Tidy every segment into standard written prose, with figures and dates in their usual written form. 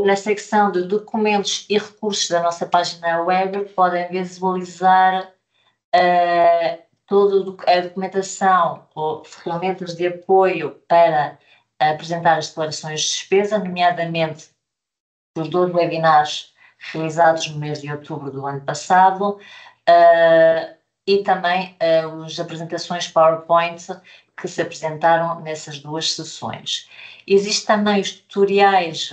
Na secção de documentos e recursos da nossa página web, podem visualizar toda a documentação ou ferramentas de apoio para apresentar as declarações de despesa, nomeadamente os 2 webinars realizados no mês de outubro do ano passado, e também as apresentações PowerPoint que se apresentaram nessas 2 sessões. Existem também os tutoriais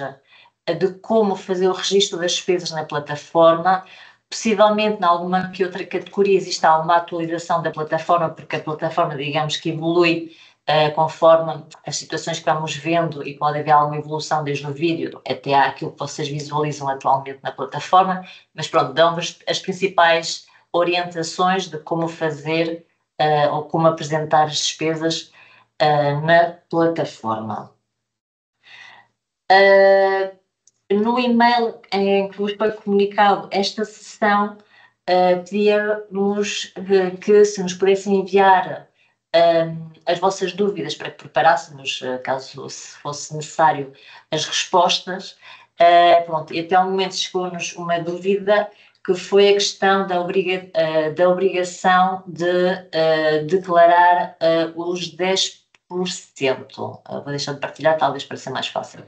de como fazer o registro das despesas na plataforma. Possivelmente, em alguma que outra categoria, existe alguma atualização da plataforma, porque a plataforma, digamos que evolui conforme as situações que vamos vendo, e pode haver alguma evolução desde o vídeo até àquilo que vocês visualizam atualmente na plataforma, mas pronto, dão-vos as principais orientações de como fazer ou como apresentar as despesas na plataforma. No e-mail em que vos foi comunicado esta sessão, pedíamos que se nos pudessem enviar as vossas dúvidas para que preparássemos, caso se fosse necessário, as respostas. Pronto, e até ao momento chegou-nos uma dúvida, que foi a questão da obrigação de declarar os 10%. Vou deixar de partilhar, talvez para ser mais fácil.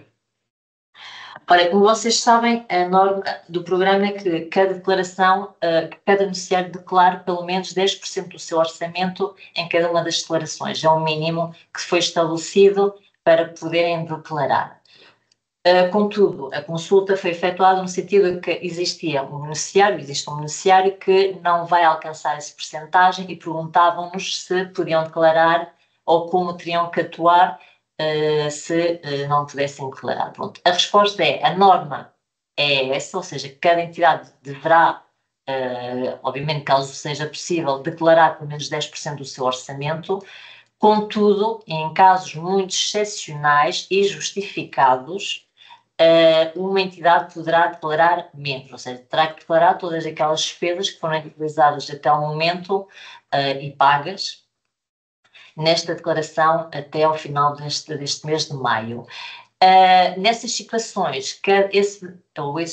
Ora, como vocês sabem, a norma do programa é que cada declaração, cada beneficiário declare pelo menos 10% do seu orçamento em cada uma das declarações. É o mínimo que foi estabelecido para poderem declarar. Contudo, a consulta foi efetuada no sentido de que existe um beneficiário que não vai alcançar essa percentagem, e perguntavam-nos se podiam declarar ou como teriam que atuar se não pudessem declarar. Pronto. A resposta é: a norma é essa, ou seja, cada entidade deverá, obviamente, caso seja possível, declarar pelo menos 10% do seu orçamento. Contudo, em casos muito excepcionais e justificados, uma entidade poderá declarar menos, ou seja, terá que declarar todas aquelas despesas que foram utilizadas até ao momento e pagas nesta declaração até ao final deste mês de maio. Nessas situações, esses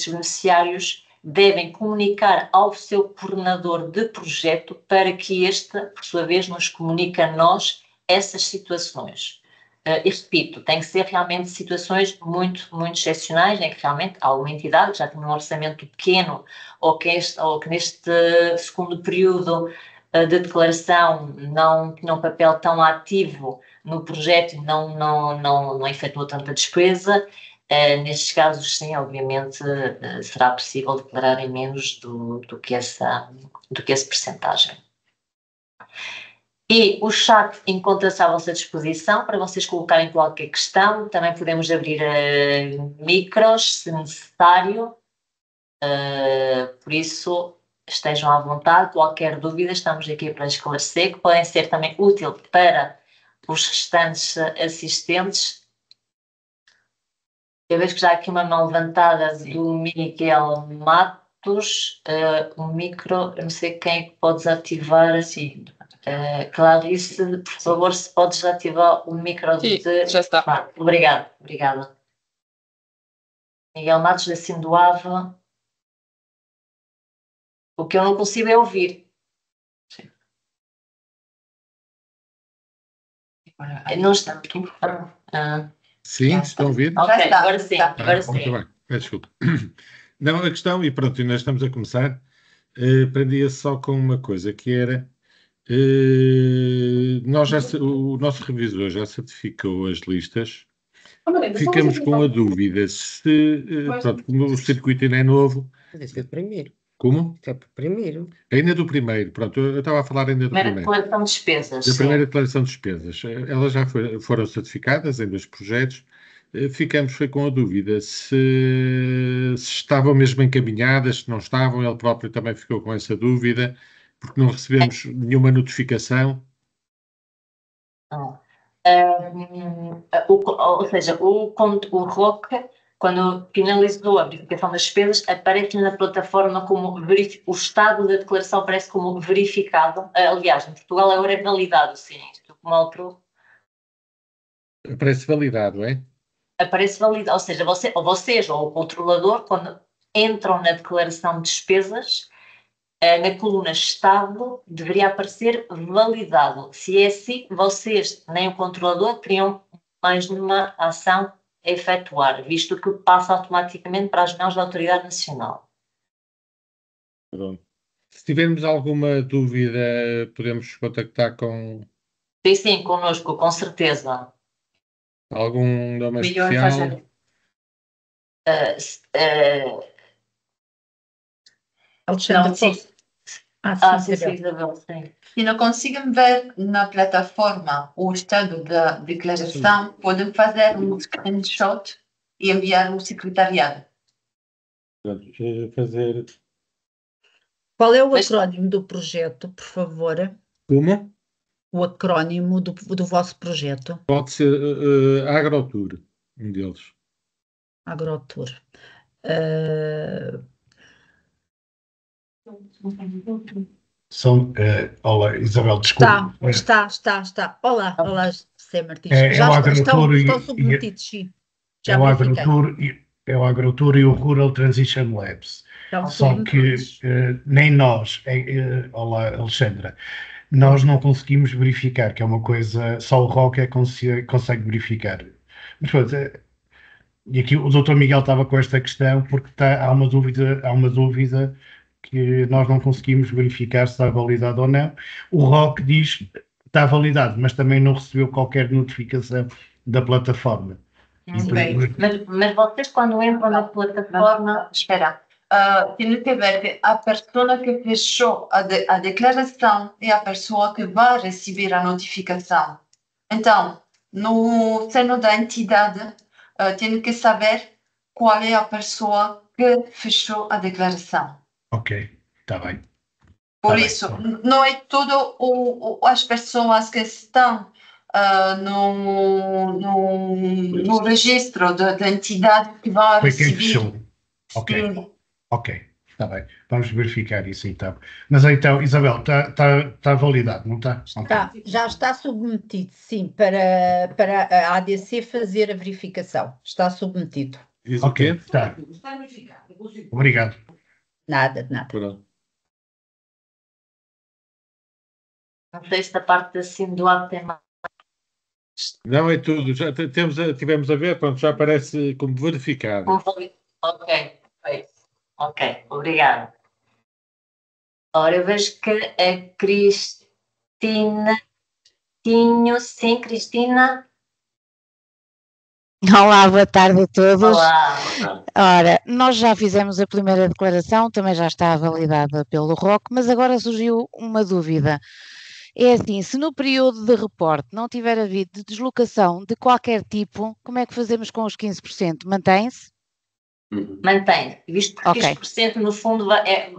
beneficiários devem comunicar ao seu coordenador de projeto para que este, por sua vez, nos comunique a nós essas situações. E repito, tem que ser realmente situações muito, muito excepcionais, em que realmente há uma entidade que já tem um orçamento pequeno, ou que neste segundo período de declaração não tinha um papel tão ativo no projeto e não efetuou tanta despesa. Nestes casos, sim, obviamente, será possível declarar em menos do que essa percentagem. E o chat encontra-se à vossa disposição para vocês colocarem qualquer questão. Também podemos abrir micros, se necessário. Por isso, estejam à vontade. Qualquer dúvida, estamos aqui para esclarecer, que podem ser também útil para os restantes assistentes. Eu vejo que já há aqui uma mão levantada do Miguel Matos. O micro, eu não sei quem é que pode desativar assim. Clarice, por favor, se podes desativar o micro já está. Obrigada. Miguel Matos, da Sindoava. O que eu não consigo é ouvir. Sim. Não está. Sim, estão a ouvir? Ok, agora sim. Muito bem, desculpa. Não, a questão, e pronto, nós estamos a começar, prendia só com uma coisa, que era, o nosso revisor já certificou as listas, ficamos com a dúvida se, pronto, como o circuito ainda é novo... Esse é o primeiro. Como? É o primeiro. Ainda do primeiro, pronto, eu estava a falar ainda do primeiro. Primeira declaração de despesas. Da primeira declaração de despesas. Elas já foram certificadas em 2 projetos. Ficamos com a dúvida se estavam mesmo encaminhadas, se não estavam. Ele próprio também ficou com essa dúvida, porque não recebemos nenhuma notificação. Ou seja, o ROC, quando finalizou a verificação das despesas, aparece na plataforma como o estado da declaração aparece como verificado. Aliás, em Portugal agora é validado, sim. Como outro... Aparece validado, é? aparece validado, ou seja, ou vocês ou o controlador, quando entram na declaração de despesas, na coluna Estado deveria aparecer validado. Se é assim, vocês nem o controlador teriam mais nenhuma ação a efetuar, visto que passa automaticamente para as mãos da Autoridade Nacional. Pronto. Se tivermos alguma dúvida, podemos contactar com Sim, connosco, com certeza. algum nome Melhor especial. fazer. Alexandre, Não, sim. posso? Sim, Sim, Isabel. Isabel, sim. Se não conseguem ver na plataforma o estado da declaração, podem fazer um screenshot e enviar ao secretariado. Pronto, fazer. Qual é o Mas- acrónimo do projeto, por favor? Como? O acrónimo do vosso projeto, Pode ser AgroTour, um deles. AgroTour. Olá, Isabel, desculpa. Está. Olá, José Martins. É Já o estão AgroTour submetidos, sim. É Já o verifiquei. AgroTour e o Rural Transition Labs. Estão Só que submetidos. nem nós, olá, Alexandra, nós não conseguimos verificar, que é uma coisa, só o ROC consegue verificar. Mas pronto, e aqui o Dr. Miguel estava com esta questão porque há uma dúvida que nós não conseguimos verificar se está validado ou não. O ROC diz que está validado, mas também não recebeu qualquer notificação da plataforma. Bem. Mas vocês, quando entram na plataforma, Espera. Tem que ver que a pessoa que fechou a declaração é a pessoa que vai receber a notificação. Então, no seno da entidade, tem que saber qual é a pessoa que fechou a declaração. Ok, está bem. Por Tá bem. isso, não é tudo as pessoas que estão no registro da entidade que vai Foi quem receber. fechou. Ok, Sim. ok, está bem. Vamos verificar isso então. Mas então, Isabel, está validado, não está? Ok. Já está submetido, sim, para a ADC fazer a verificação. Está submetido. Diz o Ok, quê? está. Obrigado. Nada. Pronto. não sei se da parte assim do ato tem mais. Não é tudo. Já tivemos a ver, pronto, já aparece como verificado. Ok, obrigada. Ora, eu vejo que a Cristina sim, Cristina. Olá, boa tarde a todos. Olá. Ora, nós já fizemos a primeira declaração, também já está validada pelo ROC, mas agora surgiu uma dúvida. É assim, se no período de reporte não tiver havido deslocação de qualquer tipo, como é que fazemos com os 15%? Mantém-se? Mantém, visto que Ok. 15% no fundo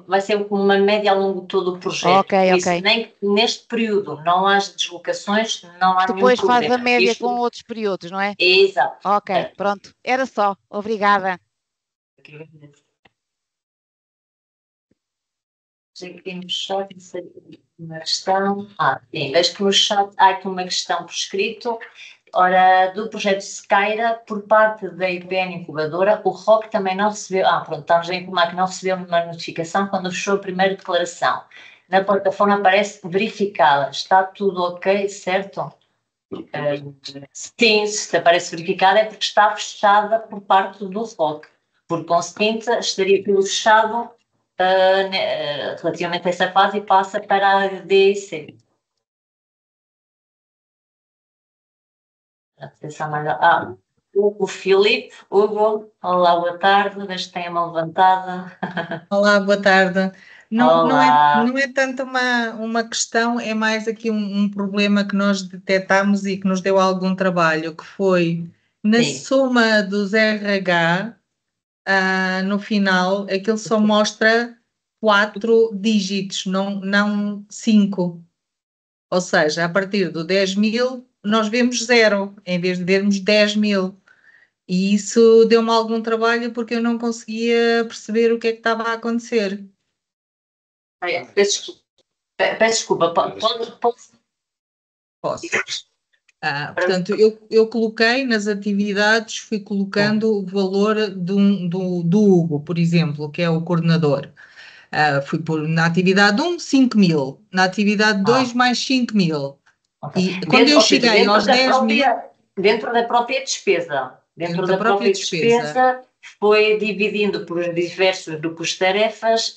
vai ser uma média ao longo de todo o projeto. Ok, Por isso, ok. nem que neste período não haja deslocações, não há nenhum Depois faz problema. a média Isto- com outros períodos, não é? Exato. Ok, pronto. Era só. Obrigada. Aqui no chat, não sei uma questão. Sim, vejo que no chat há aqui uma questão por escrito. Ora, do projeto Sequeira, por parte da IPN Incubadora, o ROC também não recebeu. Pronto, estamos a informar que não recebeu uma notificação quando fechou a primeira declaração. Na plataforma aparece verificada. Está tudo ok, certo? Sim, se aparece verificada é porque está fechada por parte do ROC. Por conseguinte, estaria tudo fechado relativamente a essa fase e passa para a DEC. Hugo Filipe. Hugo, olá, boa tarde, vejo que tem a mão levantada. Olá, boa tarde. Olá. Não é tanto uma questão, é mais aqui um problema que nós detectámos e que nos deu algum trabalho, que foi na Sim. soma dos RH, no final, aquilo só mostra 4 dígitos, não 5. Ou seja, a partir do 10.000, nós vemos 0, em vez de vermos 10.000. E isso deu-me algum trabalho porque eu não conseguia perceber o que é que estava a acontecer. Peço desculpa. Posso? Posso. Portanto, eu coloquei nas atividades, fui colocando o valor do Hugo, por exemplo, que é o coordenador. Fui pôr na atividade 1, 5.000, na atividade 2, mais 5.000. Ok. E quando eu cheguei aos 10.000... Dentro da própria despesa. Dentro da própria despesa foi dividindo por diversos grupos de tarefas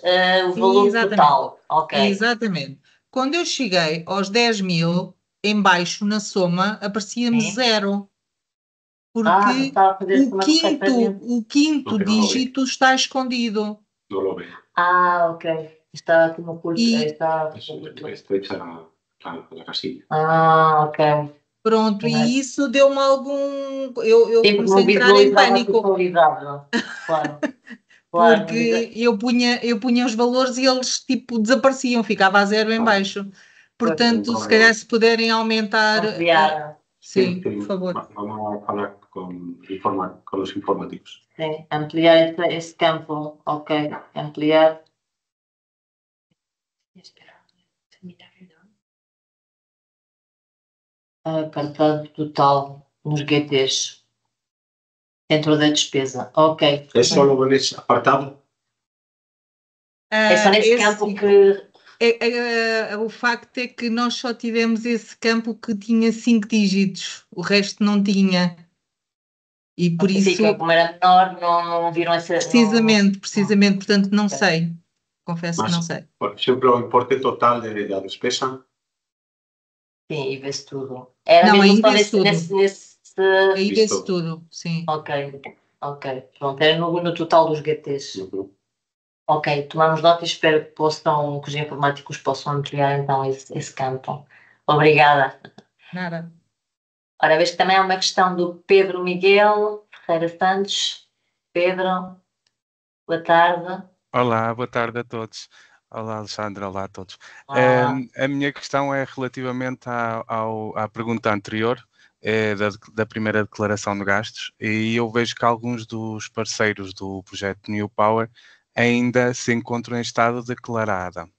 o valor total. Ok. Exatamente. Quando eu cheguei aos 10.000, em baixo, na soma, aparecia-me 0. Porque o quinto dígito está escondido. Ok. Está aqui no curso. Ok. Pronto, e isso deu-me algum... Eu comecei a entrar em pânico. Claro. Porque eu punha os valores e eles tipo desapareciam, ficava a 0 em baixo. Portanto, se calhar se puderem aumentar... Sim, por favor. Vamos a falar con los informativos. Sim, ampliar esse campo. Ok, ampliar. Cartado total nos GTs. Dentro da despesa. Ok. É só nesse apartado? É só nesse campo que... O facto é que nós só tivemos esse campo que tinha 5 dígitos, o resto não tinha. E por isso... Como era menor, não viram essa... Precisamente, portanto não sei. Confesso que não sei. Por exemplo, o importe total da despesa? Sim, e vê-se tudo. Era não, mesmo aí só vê-se tudo. Aí vê-se tudo, sim. Ok. Pronto, era no total dos GTs. Ok, tomamos nota e espero que os informáticos possam ampliar então esse campo. Obrigada. Nada. Ora, vejo que também há uma questão do Pedro Miguel Ferreira Santos. Pedro, boa tarde. Olá, boa tarde a todos. Olá, Alexandre, olá a todos. A minha questão é relativamente à pergunta anterior, da primeira declaração de gastos, e eu vejo que alguns dos parceiros do projeto New Power ainda se encontram em estado declarada.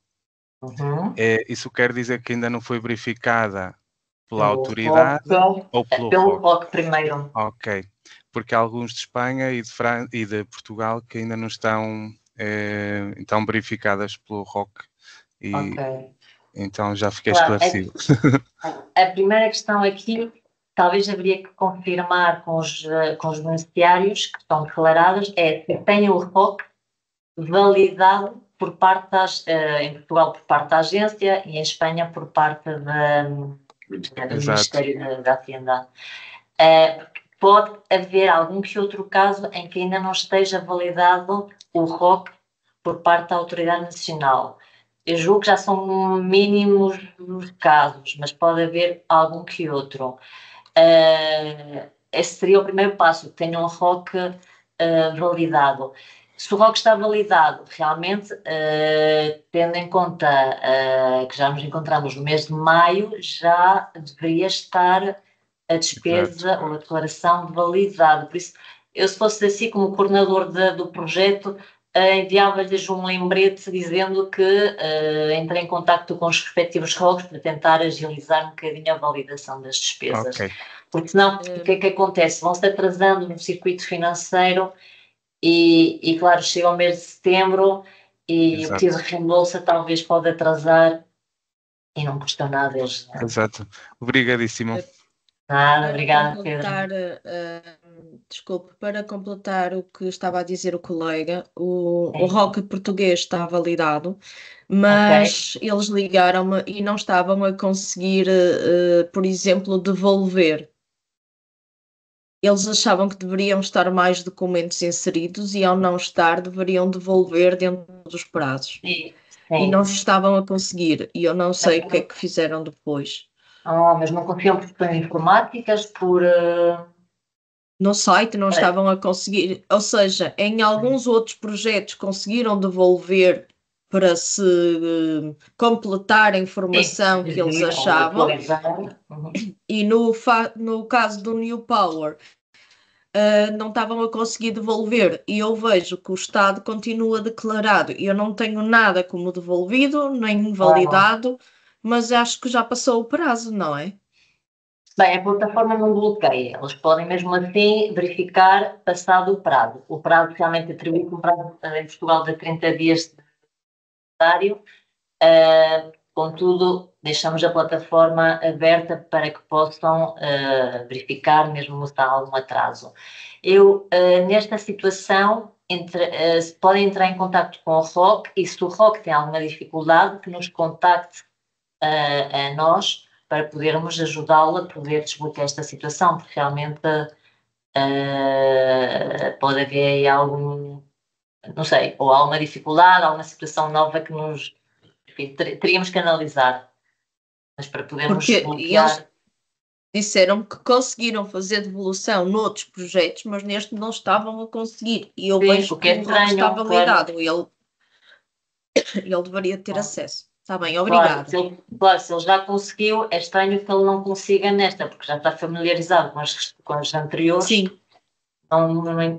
Isso quer dizer que ainda não foi verificada pela autoridade ou pelo ROC primeiro. Ok, porque há alguns de Espanha e de Portugal que ainda não estão então verificadas pelo ROC e então já fiquei esclarecido. A primeira questão aqui, talvez haveria que confirmar com os beneficiários que estão declarados, se têm o ROC validado por parte em Portugal por parte da agência e em Espanha por parte do Ministério da Hacienda. Pode haver algum que outro caso em que ainda não esteja validado o ROC por parte da Autoridade Nacional. Eu julgo que já são mínimos os casos, mas pode haver algum que outro. Esse seria o primeiro passo, que tenham um ROC validado. Se o ROC está validado, realmente, tendo em conta que já nos encontramos no mês de maio, já deveria estar a despesa ou a declaração validada. Por isso, eu se fosse assim como coordenador do projeto, enviava-lhes um lembrete dizendo que entrei em contacto com os respectivos ROCs para tentar agilizar um bocadinho a validação das despesas. Porque senão, o que é que acontece? Vão-se atrasando no circuito financeiro e claro, chega ao mês de setembro e o pedido de reembolso talvez pode atrasar e não custa nada eles. Exato. Obrigadíssimo. Nada, obrigada, Pedro. Desculpe, para completar o que estava a dizer o colega, o ROC português está validado, mas eles ligaram-me e não estavam a conseguir, por exemplo, devolver. Eles achavam que deveriam estar mais documentos inseridos e, ao não estar, deveriam devolver dentro dos prazos. Sim. E não estavam a conseguir, e eu não sei o que é que fizeram depois. Mas não conseguiam por questões informáticas, No site não estavam a conseguir, ou seja, em alguns outros projetos conseguiram devolver para se completar a informação que eles achavam, e no caso do New Power não estavam a conseguir devolver, e eu vejo que o Estado continua declarado, e eu não tenho nada como devolvido, nem validado, mas acho que já passou o prazo, não é? Bem, a plataforma não bloqueia. Eles podem mesmo assim verificar passado o prazo. O prazo realmente atribuído um prazo em Portugal de 30 dias de calendário. Contudo, deixamos a plataforma aberta para que possam verificar mesmo se há algum atraso. Eu, nesta situação, podem entrar em contato com o ROC e se o ROC tem alguma dificuldade, que nos contacte a nós para podermos ajudá-la a poder desbloquear esta situação, porque realmente pode haver aí algum, não sei, ou alguma dificuldade, alguma situação nova que nos, enfim, teríamos que analisar, mas para podermos Porque desbloquear. eles disseram que conseguiram fazer devolução noutros projetos, mas neste não estavam a conseguir. E eu Sim, vejo o que é que o ROC estranho, está claro. validado. Ele deveria ter acesso. Está bem, Claro, obrigada. se ele já conseguiu, é estranho que ele não consiga nesta, porque já está familiarizado com as anteriores. Sim,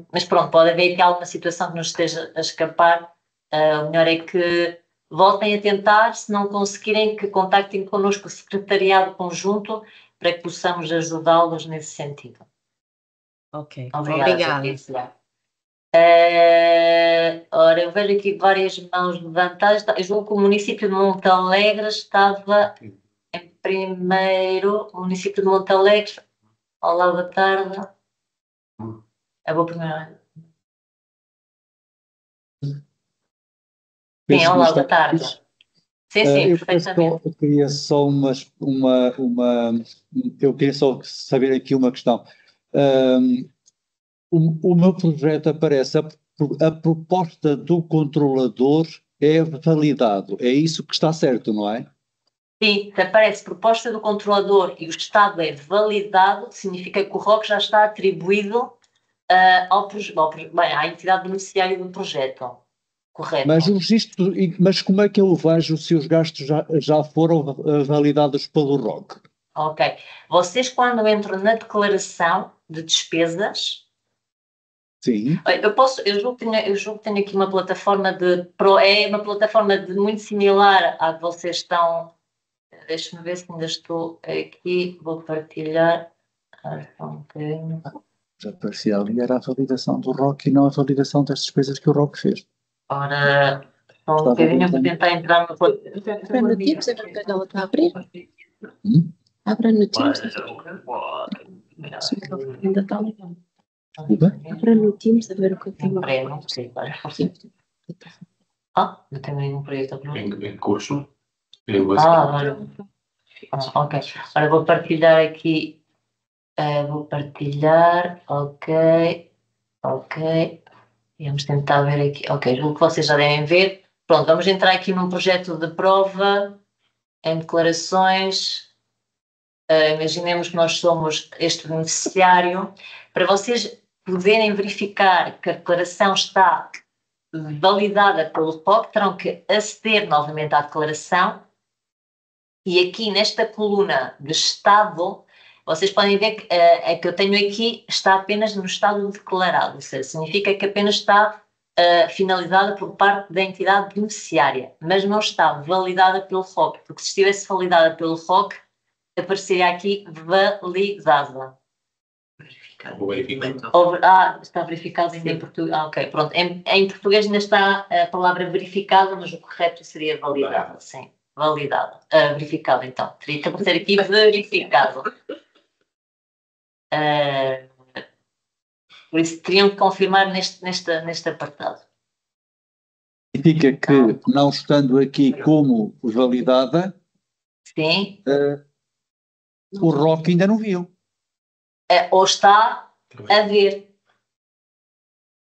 Mas pronto, pode haver aqui alguma situação que nos esteja a escapar. O melhor é que voltem a tentar, se não conseguirem, que contactem connosco o secretariado conjunto para que possamos ajudá-los nesse sentido. ok. Obrigada, Obrigada. Patrícia. Ora, eu vejo aqui várias mãos levantadas. Eu julgo que o município de Montalegre estava em primeiro. O município de Montalegre. Olá, boa tarde. Eu vou primeiro. Sim, olá, boa tarde. Sim, Eu perfeitamente. queria só eu queria só saber aqui uma questão. O meu projeto aparece, a proposta do controlador é validado, é isso que está certo, não é? Sim, se aparece proposta do controlador e o estado é validado, significa que o ROC já está atribuído à entidade beneficiária do projeto. Correto. Mas o registro, mas como é que eu vejo se os gastos já foram validados pelo ROC? Ok. Vocês, quando entram na declaração de despesas, Sim. eu julgo que tenho aqui uma plataforma é uma plataforma muito similar à que vocês estão. Deixa-me ver se ainda estou aqui. Vou partilhar. Só um bocadinho. Já parecia ali, era a validação do ROC e não a validação das despesas que o ROC fez. Ora, só um bocadinho, eu vou tentar entrar no plataforma. Abra no Teams, a ver quando ela está a abrir. Abra no Teams. Ainda está ligado. Abra no Teams, a ver o que tem. Não sei, não tenho nenhum projeto a provar. Em curso. Ok. Agora vou partilhar aqui. Vou partilhar. Ok. Vamos tentar ver aqui. Ok, julgo que vocês já devem ver. Pronto, vamos entrar aqui num projeto de prova, em declarações. Imaginemos que nós somos este beneficiário. Para vocês poderem verificar que a declaração está validada pelo ROC, terão que aceder novamente à declaração e aqui nesta coluna de estado, vocês podem ver que a que eu tenho aqui está apenas no estado declarado, ou seja, significa que apenas está finalizada por parte da entidade beneficiária, mas não está validada pelo ROC, porque se estivesse validada pelo ROC, apareceria aqui validada. Está verificado ainda em português. Ok, pronto. Em português ainda está a palavra verificada, mas o correto seria validada. Sim, validada. Verificado, então. Teria que aparecer aqui verificado. Por isso teriam que confirmar neste apartado. Significa que, não estando aqui como validada, sim, o ROC ainda não viu. Ou está a ver.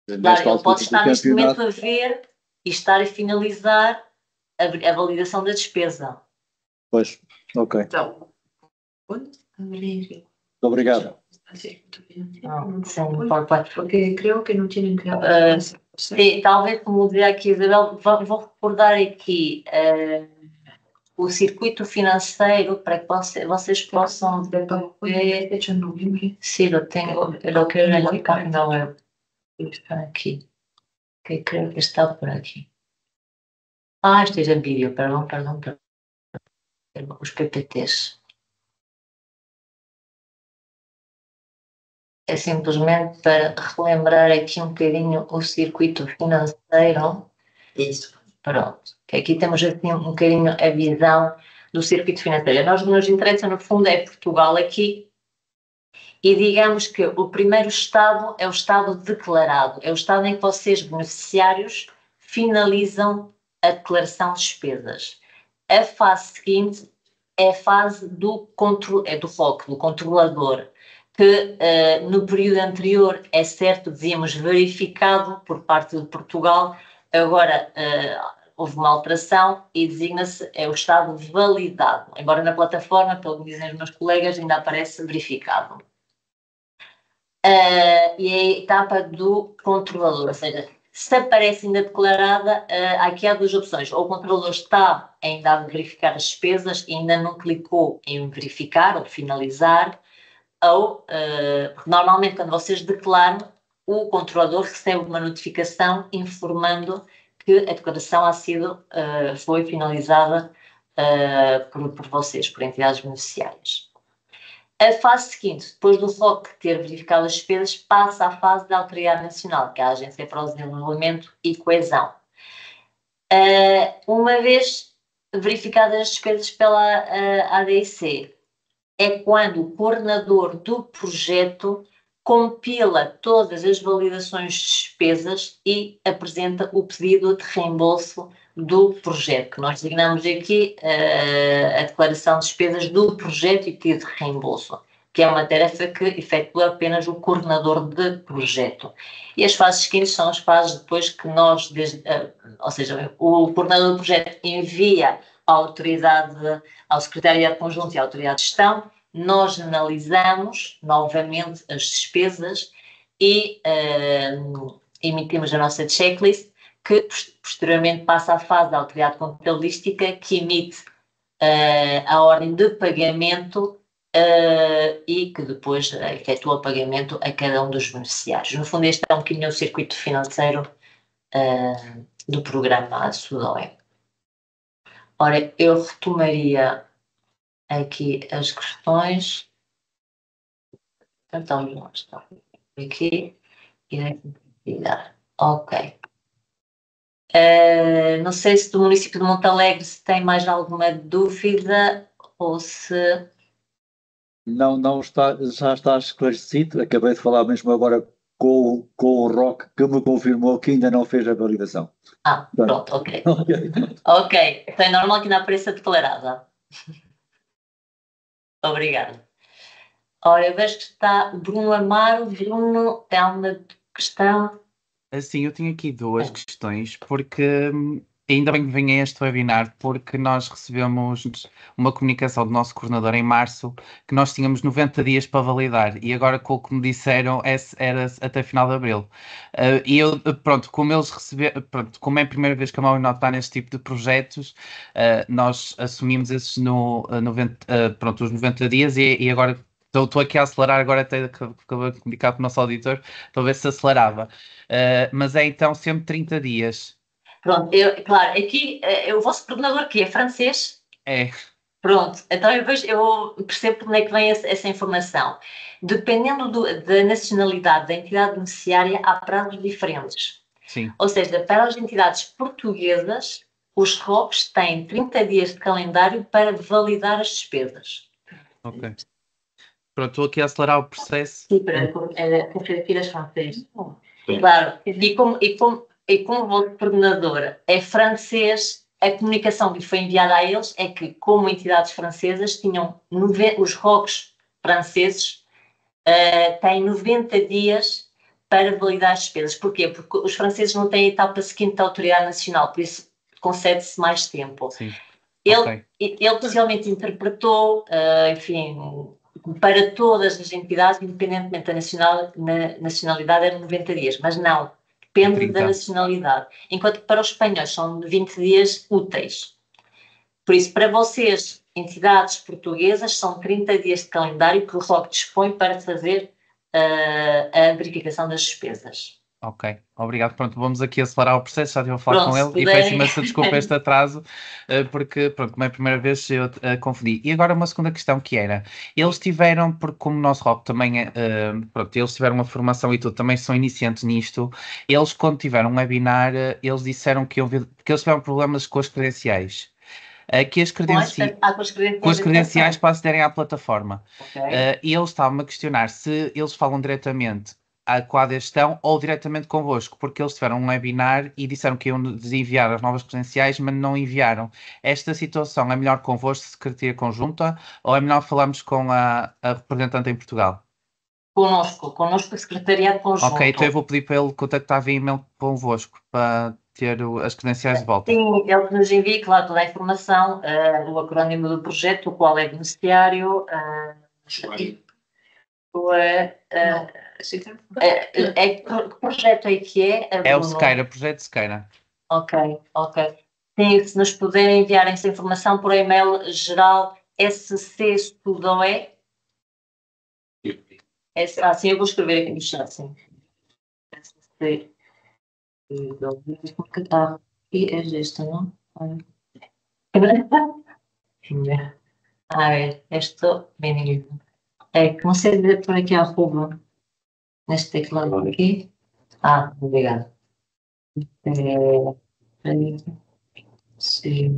Claro, ele pode estar neste momento a ver e estar a finalizar a validação da despesa. Pois, ok. Então, Obrigado. Porque creo que não tienen que sim, talvez, como dizia aqui Isabel, vou recordar aqui o circuito financeiro para que vocês possam ver. Sim, eu quero verificar, não é? Está aqui. Que creio que está por aqui. Este é vídeo, perdão. Os PPTs. é simplesmente para relembrar aqui um bocadinho o circuito financeiro. Isso. Pronto. Que aqui temos assim um bocadinho a visão do circuito financeiro. Nós nos interessa, no fundo, é Portugal aqui. E digamos que o primeiro estado é o estado declarado. É o estado em que vocês, beneficiários, finalizam a declaração de despesas. A fase seguinte é a fase do ROC, do controlador, que no período anterior, é certo, dizíamos verificado por parte de Portugal, agora houve uma alteração e designa-se o estado validado. Embora na plataforma, pelo que dizem os meus colegas, ainda aparece verificado. E é a etapa do controlador, ou seja, se aparece ainda declarada, aqui há duas opções. Ou o controlador está ainda a verificar as despesas e ainda não clicou em verificar ou finalizar, ou, normalmente, quando vocês declaram, o controlador recebe uma notificação informando que a declaração foi finalizada por vocês, por entidades beneficiárias. A fase seguinte, depois do ROC ter verificado as despesas, passa à fase da Autoridade Nacional, que é a Agência para o Desenvolvimento e Coesão. Uma vez verificadas as despesas pela ADIC, é quando o coordenador do projeto compila todas as validações de despesas e apresenta o pedido de reembolso do projeto, que nós designamos aqui a declaração de despesas do projeto e pedido de reembolso, que é uma tarefa que efetua apenas o coordenador de projeto. E as fases seguintes são as fases depois que nós, ou seja, o coordenador do projeto envia à autoridade, ao secretariado conjunto e à autoridade de gestão, nós analisamos novamente as despesas e emitimos a nossa checklist, que posteriormente passa à fase da autoridade contabilística, que emite a ordem de pagamento e que depois efetua o pagamento a cada um dos beneficiários. No fundo, este é um bocadinho o circuito financeiro do programa SUDOE. Ora, eu retomaria aqui as questões. Então, nós estamos aqui. Ok. Não sei se do município de Montalegre se tem mais alguma dúvida ou se... Não está, já está esclarecido. Acabei de falar mesmo agora com o ROC, que me confirmou que ainda não fez a validação. Pronto, ok. Ok, então é normal que não apareça declarada. Obrigada. Ora, eu vejo que está o Bruno Amaro. Bruno, tem alguma questão? Sim, eu tinha aqui duas questões, porque ainda bem que vem este webinar, porque nós recebemos uma comunicação do nosso coordenador em março que nós tínhamos 90 dias para validar e agora, com o que me disseram, era até final de abril. E eu, pronto, como eles receberam, pronto, como é a primeira vez que a Maurinot está neste tipo de projetos, nós assumimos esses pronto, os 90 dias e agora estou aqui a acelerar, agora até acabei de comunicar com o nosso auditor para ver se acelerava. Mas é então sempre 30 dias. Pronto, claro, aqui o vosso coordenador que é francês? É. Pronto, então eu percebo como é que vem essa informação. Dependendo da nacionalidade da entidade beneficiária, há prazos diferentes. Sim. Ou seja, para as entidades portuguesas, os ROCs têm 30 dias de calendário para validar as despesas. Ok. Pronto, estou aqui a acelerar o processo. Sim, para as francês. Claro, e como o vosso coordenador é francês, a comunicação que foi enviada a eles é que, como entidades francesas, os ROCs franceses têm 90 dias para validar as despesas. Porquê? Porque os franceses não têm a etapa seguinte da autoridade nacional, por isso concede-se mais tempo. Sim. Ele possivelmente interpretou, enfim, para todas as entidades, independentemente da nacionalidade, eram 90 dias, mas não, depende da nacionalidade. Enquanto que para os espanhóis são 20 dias úteis. Por isso, para vocês, entidades portuguesas, são 30 dias de calendário que o ROC dispõe para fazer a verificação das despesas. Ok, obrigado. Pronto, vamos aqui acelerar o processo, já estive a falar Pronto, com se ele e puderem. peço imensa desculpa este atraso, porque, pronto, como é a primeira vez eu confundi. E agora uma segunda questão que era, eles tiveram, porque como o nosso ROC também é, pronto, eles tiveram uma formação e tudo, também são iniciantes nisto, eles quando tiveram um webinar, eles disseram que iam ver, porque eles tiveram problemas com as credenciais. Que as Com credenciais com as credenciais para acederem à plataforma. Ok. E eles estavam a questionar se eles falam diretamente com a ADgestão ou diretamente convosco, porque eles tiveram um webinar e disseram que iam desenviar as novas credenciais, mas não enviaram. Esta situação é melhor convosco, Secretaria Conjunta, ou é melhor falarmos com a representante em Portugal? Connosco a Secretariado Conjunto. Ok, então eu vou pedir para ele contactar via e-mail convosco para ter as credenciais de volta. Sim, ele nos envia, claro, toda a informação, o acrónimo do projeto, o qual é beneficiário, que projeto é que é? É o Bruno? Sequeira, projeto Sequeira. Ok. Sim, se nos puderem enviar essa informação por e-mail geral scstudoe. Sim, eu vou escrever aqui no chat, sim. SC. E é esta, não? A ver, esto, bem, é que não sei dizer por aqui arroba, neste teclado aqui. Obrigada. SC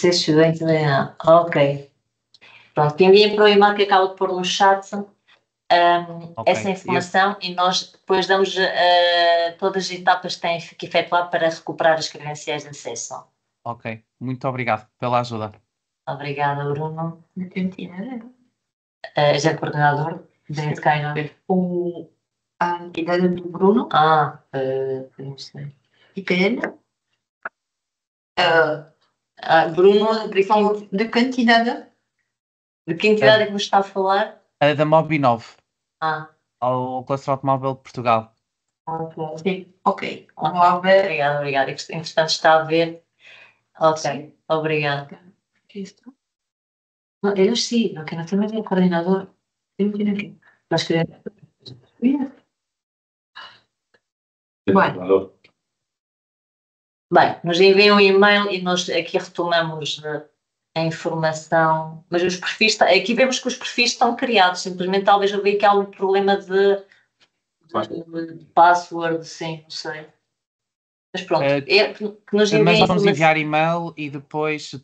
Estudante da ok. Pronto, enviem para o e-mail que acabo de pôr no chat essa informação e nós depois damos todas as etapas que têm que efetuar para recuperar as credenciais de acesso. Ok, muito obrigado pela ajuda. Obrigada, Bruno. Já é coordenador da Sequeira. A entidade do Bruno. Não sei. E quem Bruno, de que entidade? De que entidade é que nos está a falar? Da Mobinov. Ao Cluster Automóvel de Portugal. Sim, ok. Obrigada. Entretanto, está a ver. Ok, obrigada. Não, eu sim, não quero também ver coordenador. Eu tenho aqui. Mas que. Bem, nos enviam um e-mail e nós aqui retomamos a informação, mas os perfis, aqui vemos que os perfis estão criados, simplesmente talvez eu veja que há um problema de password, sim, não sei. Mas pronto, que nos enviem mas nós vamos enviar e-mail e depois, se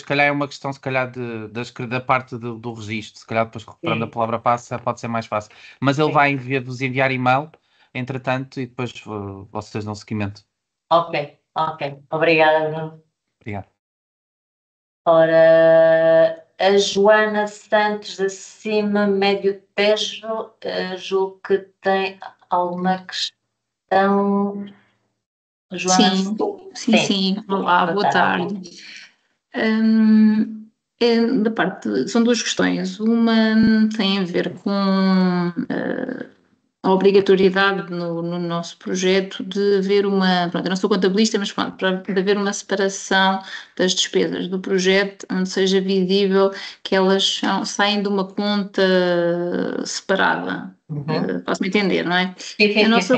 calhar é uma questão, se calhar, da parte do registro, se calhar depois recuperando a palavra passa, pode ser mais fácil. Mas ele vai vos enviar e-mail, entretanto, e depois vocês dão seguimento. Ok. Obrigada, Bruno. Obrigado. Ora, a Joana Santos da Cima Médio Tejo, julgo que tem alguma questão. Joana? Sim. Olá, boa tarde. Da parte, são duas questões. Uma tem a ver com a obrigatoriedade no nosso projeto de haver uma, pronto, eu não sou contabilista, mas pronto, de haver uma separação das despesas do projeto, onde seja visível que elas saem de uma conta separada. Posso-me entender, não é? A nossa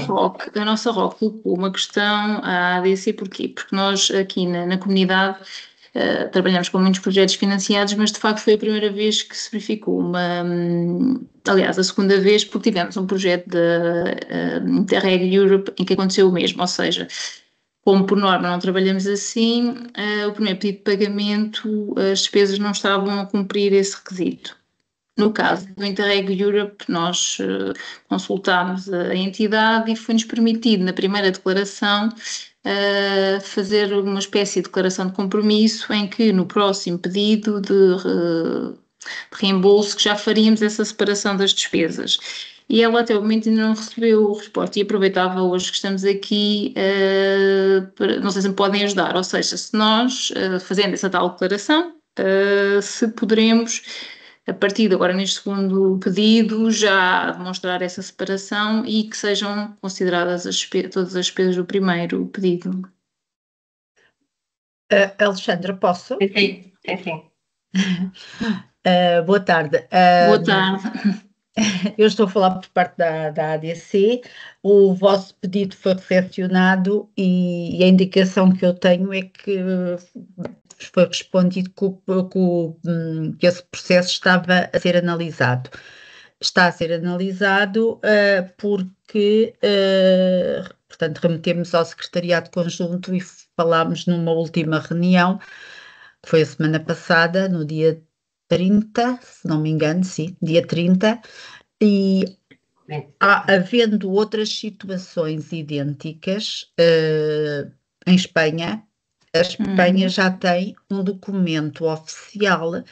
ROC colocou uma questão à ADC, porquê? Porque nós aqui na comunidade trabalhamos com muitos projetos financiados, mas de facto foi a primeira vez que se verificou aliás, a segunda vez, porque tivemos um projeto da Interreg Europe em que aconteceu o mesmo, ou seja, como por norma não trabalhamos assim, o primeiro pedido de pagamento, as despesas não estavam a cumprir esse requisito. No caso do Interreg Europe, nós consultámos a entidade e foi-nos permitido, na primeira declaração, fazer uma espécie de declaração de compromisso em que no próximo pedido de reembolso que já faríamos essa separação das despesas. E ela até o momento ainda não recebeu resposta e aproveitava hoje que estamos aqui, não sei se me podem ajudar, ou seja, se nós, fazendo essa tal declaração, se poderemos, a partir de agora neste segundo pedido, já demonstrar essa separação e que sejam consideradas todas as despesas do primeiro pedido. Alexandra, posso? Sim. Boa tarde. Boa tarde. Eu estou a falar por parte da ADC, o vosso pedido foi recepcionado e a indicação que eu tenho é que foi respondido que esse processo estava a ser analisado. Está a ser analisado porque, portanto, remetemos ao Secretariado Conjunto e falámos numa última reunião, que foi a semana passada, no dia 30, se não me engano, sim, dia 30, e havendo outras situações idênticas em Espanha, a Espanha já tem um documento oficial,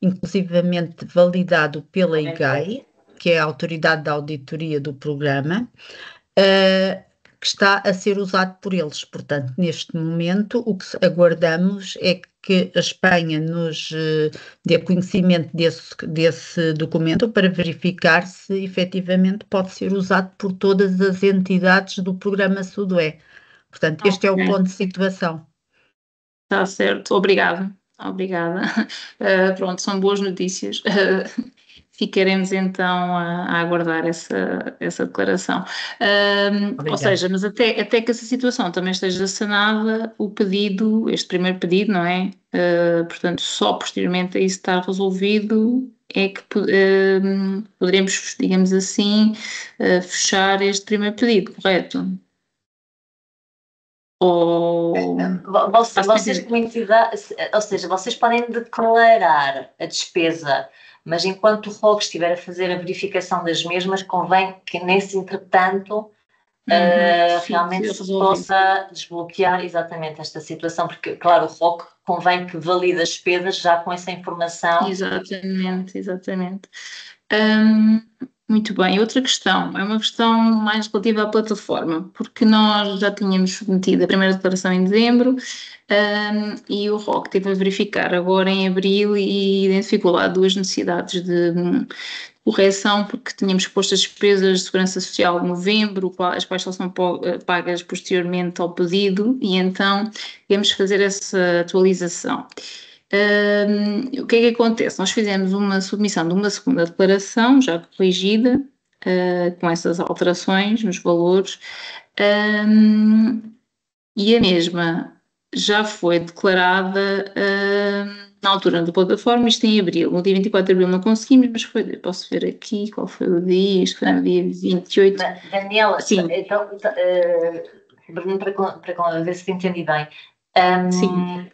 inclusivamente validado pela IGAI, que é a Autoridade da Auditoria do Programa, que está a ser usado por eles. Portanto, neste momento, o que aguardamos é que a Espanha nos dê conhecimento desse documento para verificar se efetivamente pode ser usado por todas as entidades do Programa Sudoé. Portanto, este é o ponto de situação. Está certo, obrigada. Pronto, são boas notícias. Ficaremos então a aguardar essa declaração. Ou seja, mas até que essa situação também esteja sanada, este primeiro pedido, não é? Portanto, só posteriormente a isso estar resolvido é que poderemos, digamos assim, fechar este primeiro pedido, correto? Vocês como entidade, ou seja, vocês podem declarar a despesa, mas enquanto o ROC estiver a fazer a verificação das mesmas, convém que nesse entretanto realmente se possa desbloquear exatamente esta situação, porque claro, o ROC convém que valide as despesas já com essa informação. Exatamente. Muito bem, outra questão, é uma questão mais relativa à plataforma, porque nós já tínhamos submetido a primeira declaração em dezembro e o ROC teve a verificar agora em abril e identificou lá duas necessidades de correção, porque tínhamos posto as despesas de segurança social em novembro, as quais só são pagas posteriormente ao pedido, e então temos que fazer essa atualização. O que é que acontece? Nós fizemos uma submissão de uma segunda declaração, já corrigida, com essas alterações nos valores, e a mesma já foi declarada na altura da plataforma, isto em abril. No dia 24 de abril não conseguimos, mas posso ver aqui qual foi o dia, isto foi no dia 28. Daniela, sim. Então, para ver se entendi bem. Sim.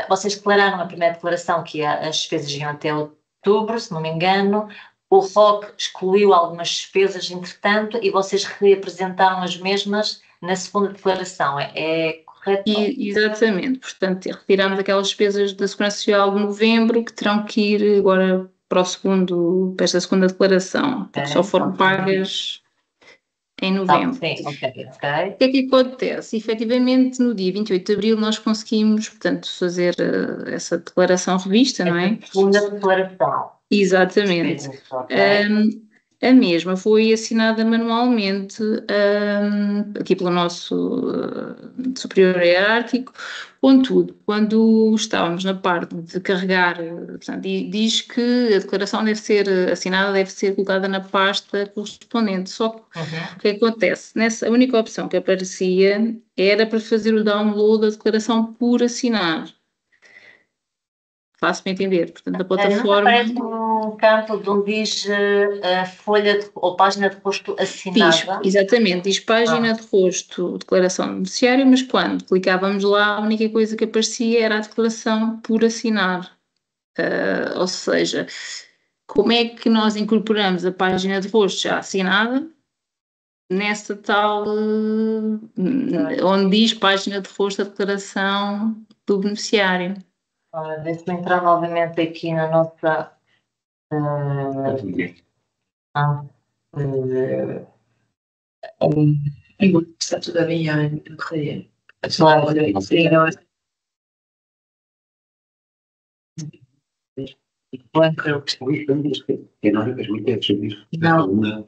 Vocês declararam a primeira declaração que as despesas iam até outubro, se não me engano. O ROC excluiu algumas despesas, entretanto, e vocês reapresentaram as mesmas na segunda declaração. É correto? Exatamente. Portanto, retiramos aquelas despesas da Segurança Social de novembro que terão que ir agora para esta segunda declaração, porque só foram pagas em novembro. Sim, ok. O que é que acontece? Efetivamente, no dia 28 de abril nós conseguimos, portanto, fazer essa declaração revista, não é? Segunda declaração. Exatamente. A mesma foi assinada manualmente aqui pelo nosso superior hierárquico. Contudo, quando estávamos na parte de carregar, portanto, diz que a declaração deve ser assinada, deve ser colocada na pasta correspondente. Só que o que acontece? A única opção que aparecia era para fazer o download da declaração por assinar. Faço-me entender, portanto, a plataforma... Aparece um campo de onde diz folha ou página de rosto assinada. Exatamente, diz página de rosto, declaração de beneficiário, mas quando clicávamos lá, a única coisa que aparecia era a declaração por assinar. Ou seja, como é que nós incorporamos a página de rosto já assinada nessa tal, onde diz página de rosto a declaração do beneficiário? Deixa-me entrar novamente aqui na nossa... Está tudo bem em correia. Não.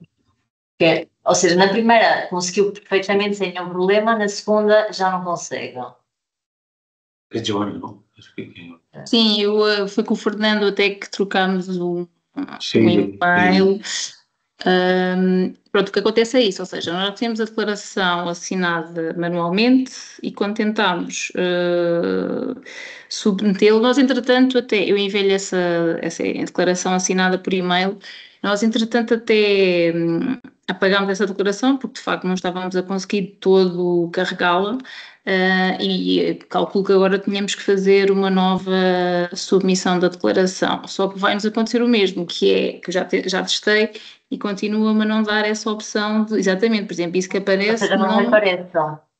Ou seja, na primeira conseguiu perfeitamente sem nenhum problema, na segunda já não consegue. É de olho, não? Sim, foi com o Fernando até que trocámos um e-mail Pronto, o que acontece é isso, ou seja, nós temos a declaração assinada manualmente e quando tentamos submetê-lo, nós entretanto até, eu enviei-lhe essa declaração assinada por e-mail, nós entretanto até apagámos essa declaração porque de facto não estávamos a conseguir todo carregá-la e calculo que agora tínhamos que fazer uma nova submissão da declaração, só que vai-nos acontecer o mesmo, que é, que eu já testei, e continua-me a não dar essa opção de, exatamente, por exemplo, isso que Ou aparece, seja, não aparece.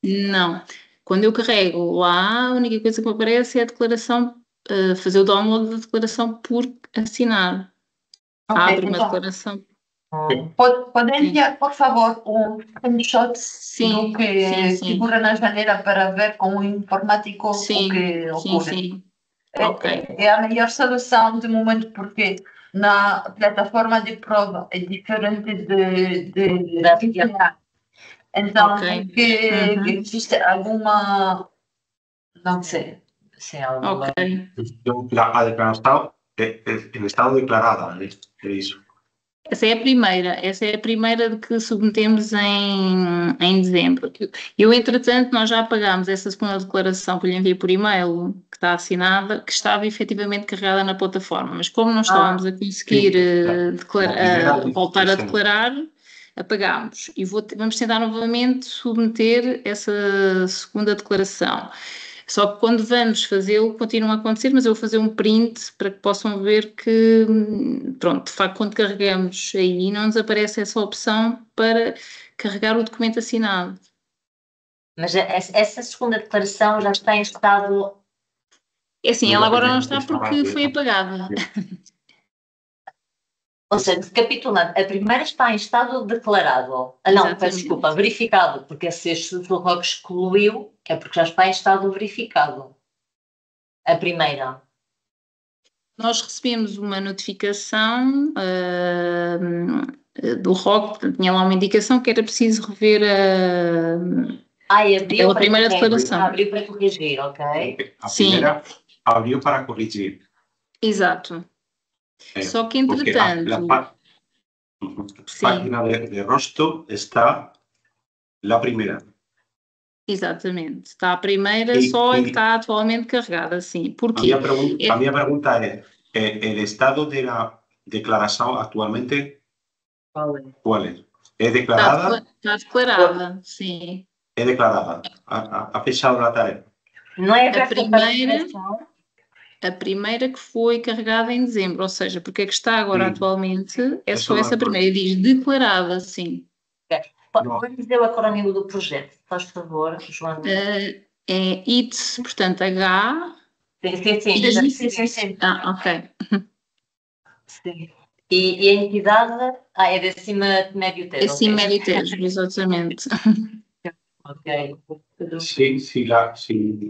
não. Quando eu carrego lá, a única coisa que me aparece é a declaração, fazer o download da declaração por assinar. Ok, Abre uma então, declaração. pode enviar, por favor, um screenshot Sim, do que sim, sim. figura na janela para ver com o informático o Sim, que sim, ocorre. sim. Ok. É a melhor solução de momento porque na plataforma de prova é diferente de enviar. Então, Ok. que existe alguma, não sei, Sim, alguma. Ok. A declaração, em estado declarada, é isso. Essa é a primeira de que submetemos em dezembro. Entretanto, nós já apagámos essa segunda declaração que lhe enviei por e-mail, que está assinada, que estava efetivamente carregada na plataforma, mas como não estávamos a conseguir voltar a declarar, apagámos. E vamos tentar novamente submeter essa segunda declaração. Só que quando vamos fazê-lo, continua a acontecer, mas eu vou fazer um print para que possam ver que, pronto, de facto, quando carregamos aí, não nos aparece essa opção para carregar o documento assinado. Mas essa segunda declaração já está em estado. É assim, ela agora não está porque foi apagada. Ou seja, recapitulando, a primeira está em estado declarado. Não, peço desculpa, verificado, porque se este doutor Roque excluiu, é porque já está em estado verificado. A primeira. Nós recebemos uma notificação do Roque, portanto, tinha lá uma indicação que era preciso rever abriu a primeira declaração. Abriu para corrigir, ok? A primeira abriu para corrigir. Exato. Só que, entretanto... Página de rosto está a primeira. Exatamente. Está a primeira, só é que está atualmente carregada, sim. Porquê? A minha pergunta é, o estado da declaração atualmente, qual é? É declarada? Está declarada, sim. É declarada. Ha fechado a tarefa. Não é a primeira que foi carregada em dezembro, ou seja, porque é que está agora atualmente, é só essa primeira, e diz declarada, sim. Pode dizer o acrónimo do projeto, faz favor, Joana. É IT, portanto, H. Sim. Ok. Sim. E a entidade é de Acima Médio Tejo. Acima Médio Tejo, exatamente. Ok.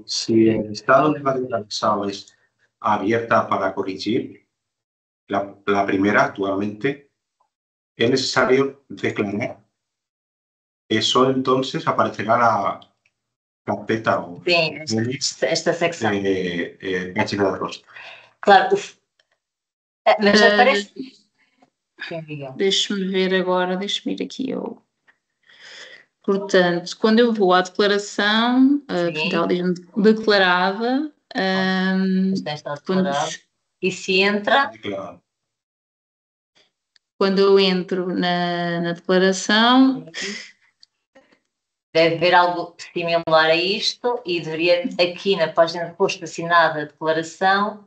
Si el estado de la declaración es abierta para corregir, la primera actualmente, es necesario declarar. Eso entonces aparecerá la carpeta o esta secção. Página de rosto. Claro, mas aparece. Deixa-me ver agora, deixa-me ir aqui eu. Portanto, quando eu vou à declaração, ela diz-me declarada. E se entra. Quando eu entro na declaração. Deve haver algo similar a isto e deveria, aqui na página de posto assinada a declaração.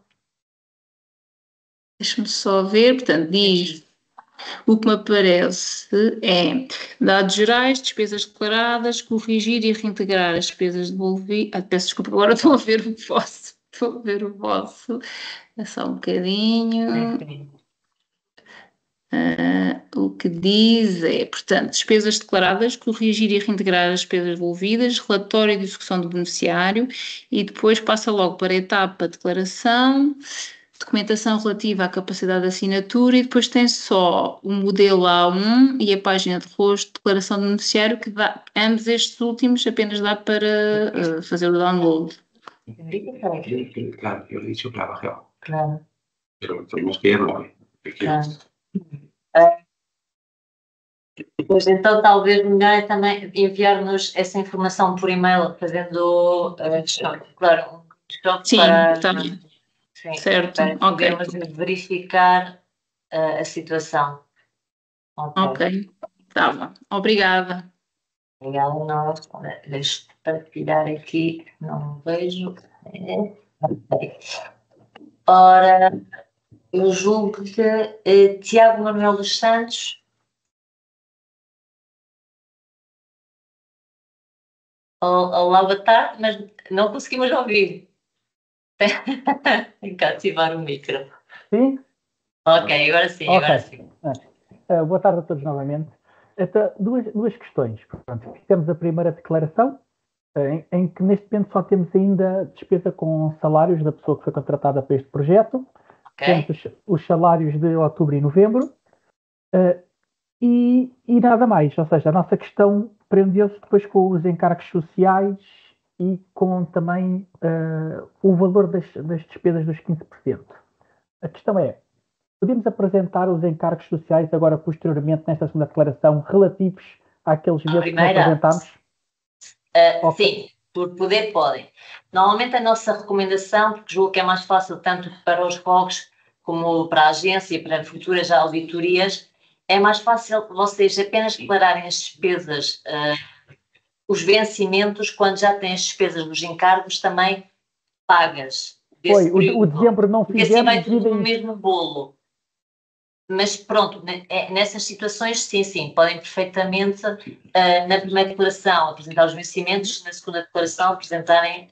Deixa-me só ver, portanto, diz. O que me aparece é dados gerais, despesas declaradas, corrigir e reintegrar as despesas devolvidas. Peço desculpa, agora estou a ver o vosso. Estou a ver o vosso. É só um bocadinho. O que diz é, portanto, despesas declaradas, corrigir e reintegrar as despesas devolvidas, relatório de execução do beneficiário e depois passa logo para a etapa declaração, documentação relativa à capacidade de assinatura e depois tem só o modelo A1 e a página de rosto, declaração do beneficiário, que dá, ambos estes últimos apenas dá para fazer o download. Claro, yo lo he dicho claro. Claro. Pero tenemos que irlo. Claro. Pois então, talvez melhor é também enviar-nos essa informação por e-mail, fazendo claro, um choque Sim, para, está bem. sim, Certo, para ok. podermos verificar a situação. Ok, tá bom. Obrigada. Obrigada a nós. Deixa eu partilhar aqui, não vejo. Ok. Ora, eu julgo que Tiago Manuel dos Santos. Olá, boa tarde, mas não conseguimos ouvir. Tem que ativar o micro. Sim? Ok, agora sim, Ok. agora sim. Boa tarde a todos novamente. Então, duas questões. Pronto, fizemos a primeira declaração, em que neste momento só temos ainda despesa com salários da pessoa que foi contratada para este projeto. Ok. Temos os salários de outubro e novembro e nada mais. Ou seja, a nossa questão prendeu-se depois com os encargos sociais e com também o valor das despesas dos 15%. A questão é, podemos apresentar os encargos sociais agora posteriormente nesta segunda declaração relativos àqueles meses que nós apresentámos? Sim, por poder podem. Normalmente a nossa recomendação, porque julgo que é mais fácil tanto para os ROCs como para a agência e para futuras auditorias, é mais fácil vocês apenas declararem as despesas, os vencimentos, quando já têm as despesas dos encargos também pagas. Foi, o dezembro não porque fizemos. assim vai tudo no mesmo bolo. Mas pronto, nessas situações, sim, podem perfeitamente, na primeira declaração, apresentar os vencimentos, na segunda declaração, apresentarem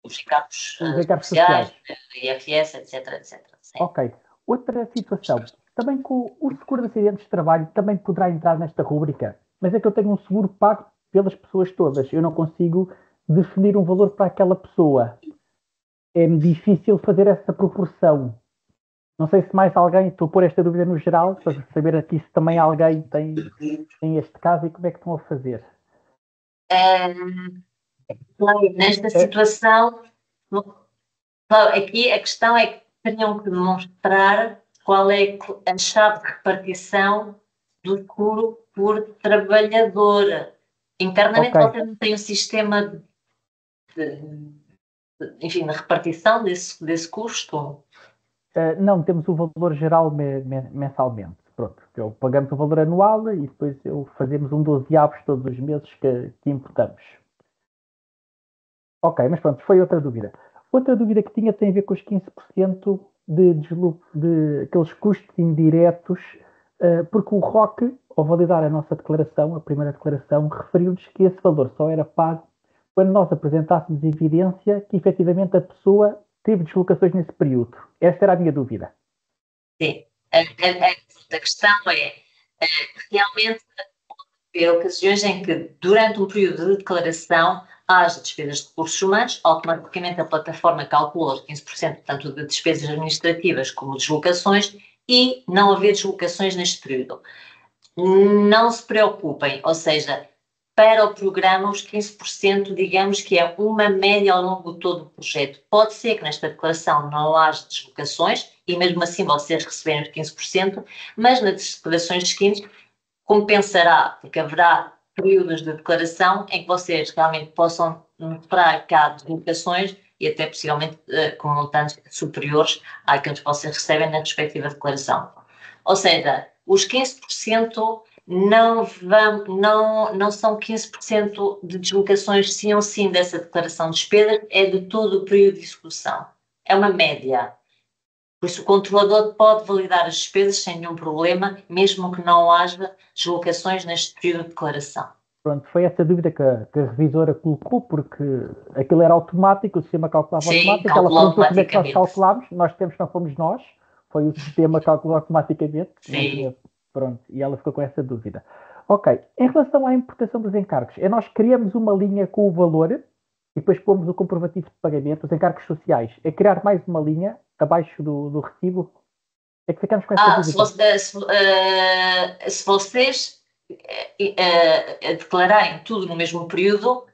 os encargos sociais, IRS, etc. Sim. Ok. Outra situação, também com o seguro de acidentes de trabalho também poderá entrar nesta rúbrica, mas é que eu tenho um seguro pago pelas pessoas todas, eu não consigo definir um valor para aquela pessoa. É-me difícil fazer essa proporção. Não sei se mais alguém, estou a pôr esta dúvida no geral, para saber aqui se também alguém tem este caso e como é que estão a fazer. Nesta situação, aqui a questão é que teriam que demonstrar qual é a chave de repartição do seguro por trabalhador. Internamente, vocês não têm um sistema de repartição desse custo? Não, temos o valor geral mensalmente. Pronto, pagamos o valor anual e depois fazemos um 12avos todos os meses que importamos. Ok, mas pronto, foi outra dúvida. Outra dúvida que tinha tem a ver com os 15% de aqueles custos indiretos, porque o ROC, ao validar a nossa declaração, a primeira declaração, referiu-nos que esse valor só era pago quando nós apresentássemos evidência que efetivamente a pessoa teve deslocações nesse período. Esta era a minha dúvida. Sim. A questão é, realmente, pode haver ocasiões em que, durante um período de declaração, haja despesas de recursos humanos, automaticamente a plataforma calcula os 15%, tanto de despesas administrativas como deslocações, e não haver deslocações neste período. Não se preocupem, ou seja, para o programa, os 15%, digamos que é uma média ao longo de todo o projeto. Pode ser que nesta declaração não haja deslocações, e mesmo assim vocês receberem os 15%, mas nas declarações seguintes compensará, porque haverá períodos de declaração em que vocês realmente possam mostrar que há deslocações e até possivelmente com montantes superiores àqueles que vocês recebem na respectiva declaração. Ou seja, os 15% não são 15% de deslocações sim ou sim dessa declaração de despesas, é de todo o período de execução. É uma média. Por isso o controlador pode validar as despesas sem nenhum problema, mesmo que não haja deslocações neste período de declaração. Pronto, foi essa dúvida que a revisora colocou, porque aquilo era automático, o sistema calculava automático. Ela perguntou como é que nós calculámos, nós temos que não fomos nós, foi o sistema que calculou automaticamente. Sim. Pronto, e ela ficou com essa dúvida. Ok, em relação à importação dos encargos, nós criamos uma linha com o valor e depois pomos o comprovativo de pagamento, os encargos sociais. É criar mais uma linha abaixo do recibo? É que ficamos com essa dúvida. Se vocês declararem tudo no mesmo período,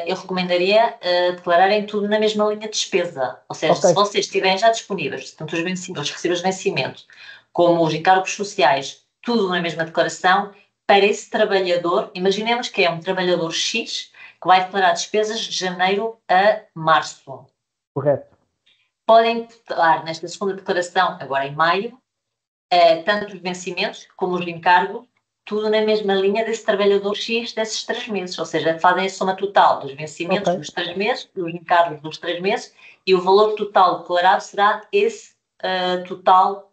eu recomendaria declararem tudo na mesma linha de despesa. Ou seja, se vocês tiverem já disponíveis, tanto os recibos de vencimento, como os encargos sociais, tudo na mesma declaração, para esse trabalhador. Imaginemos que é um trabalhador X que vai declarar despesas de janeiro a março. Correto. Podem imputar nesta segunda declaração, agora em maio, tanto os vencimentos como os encargos, tudo na mesma linha desse trabalhador X desses 3 meses. Ou seja, fazem a soma total dos vencimentos dos 3 meses, dos encargos dos 3 meses, e o valor total declarado será esse total.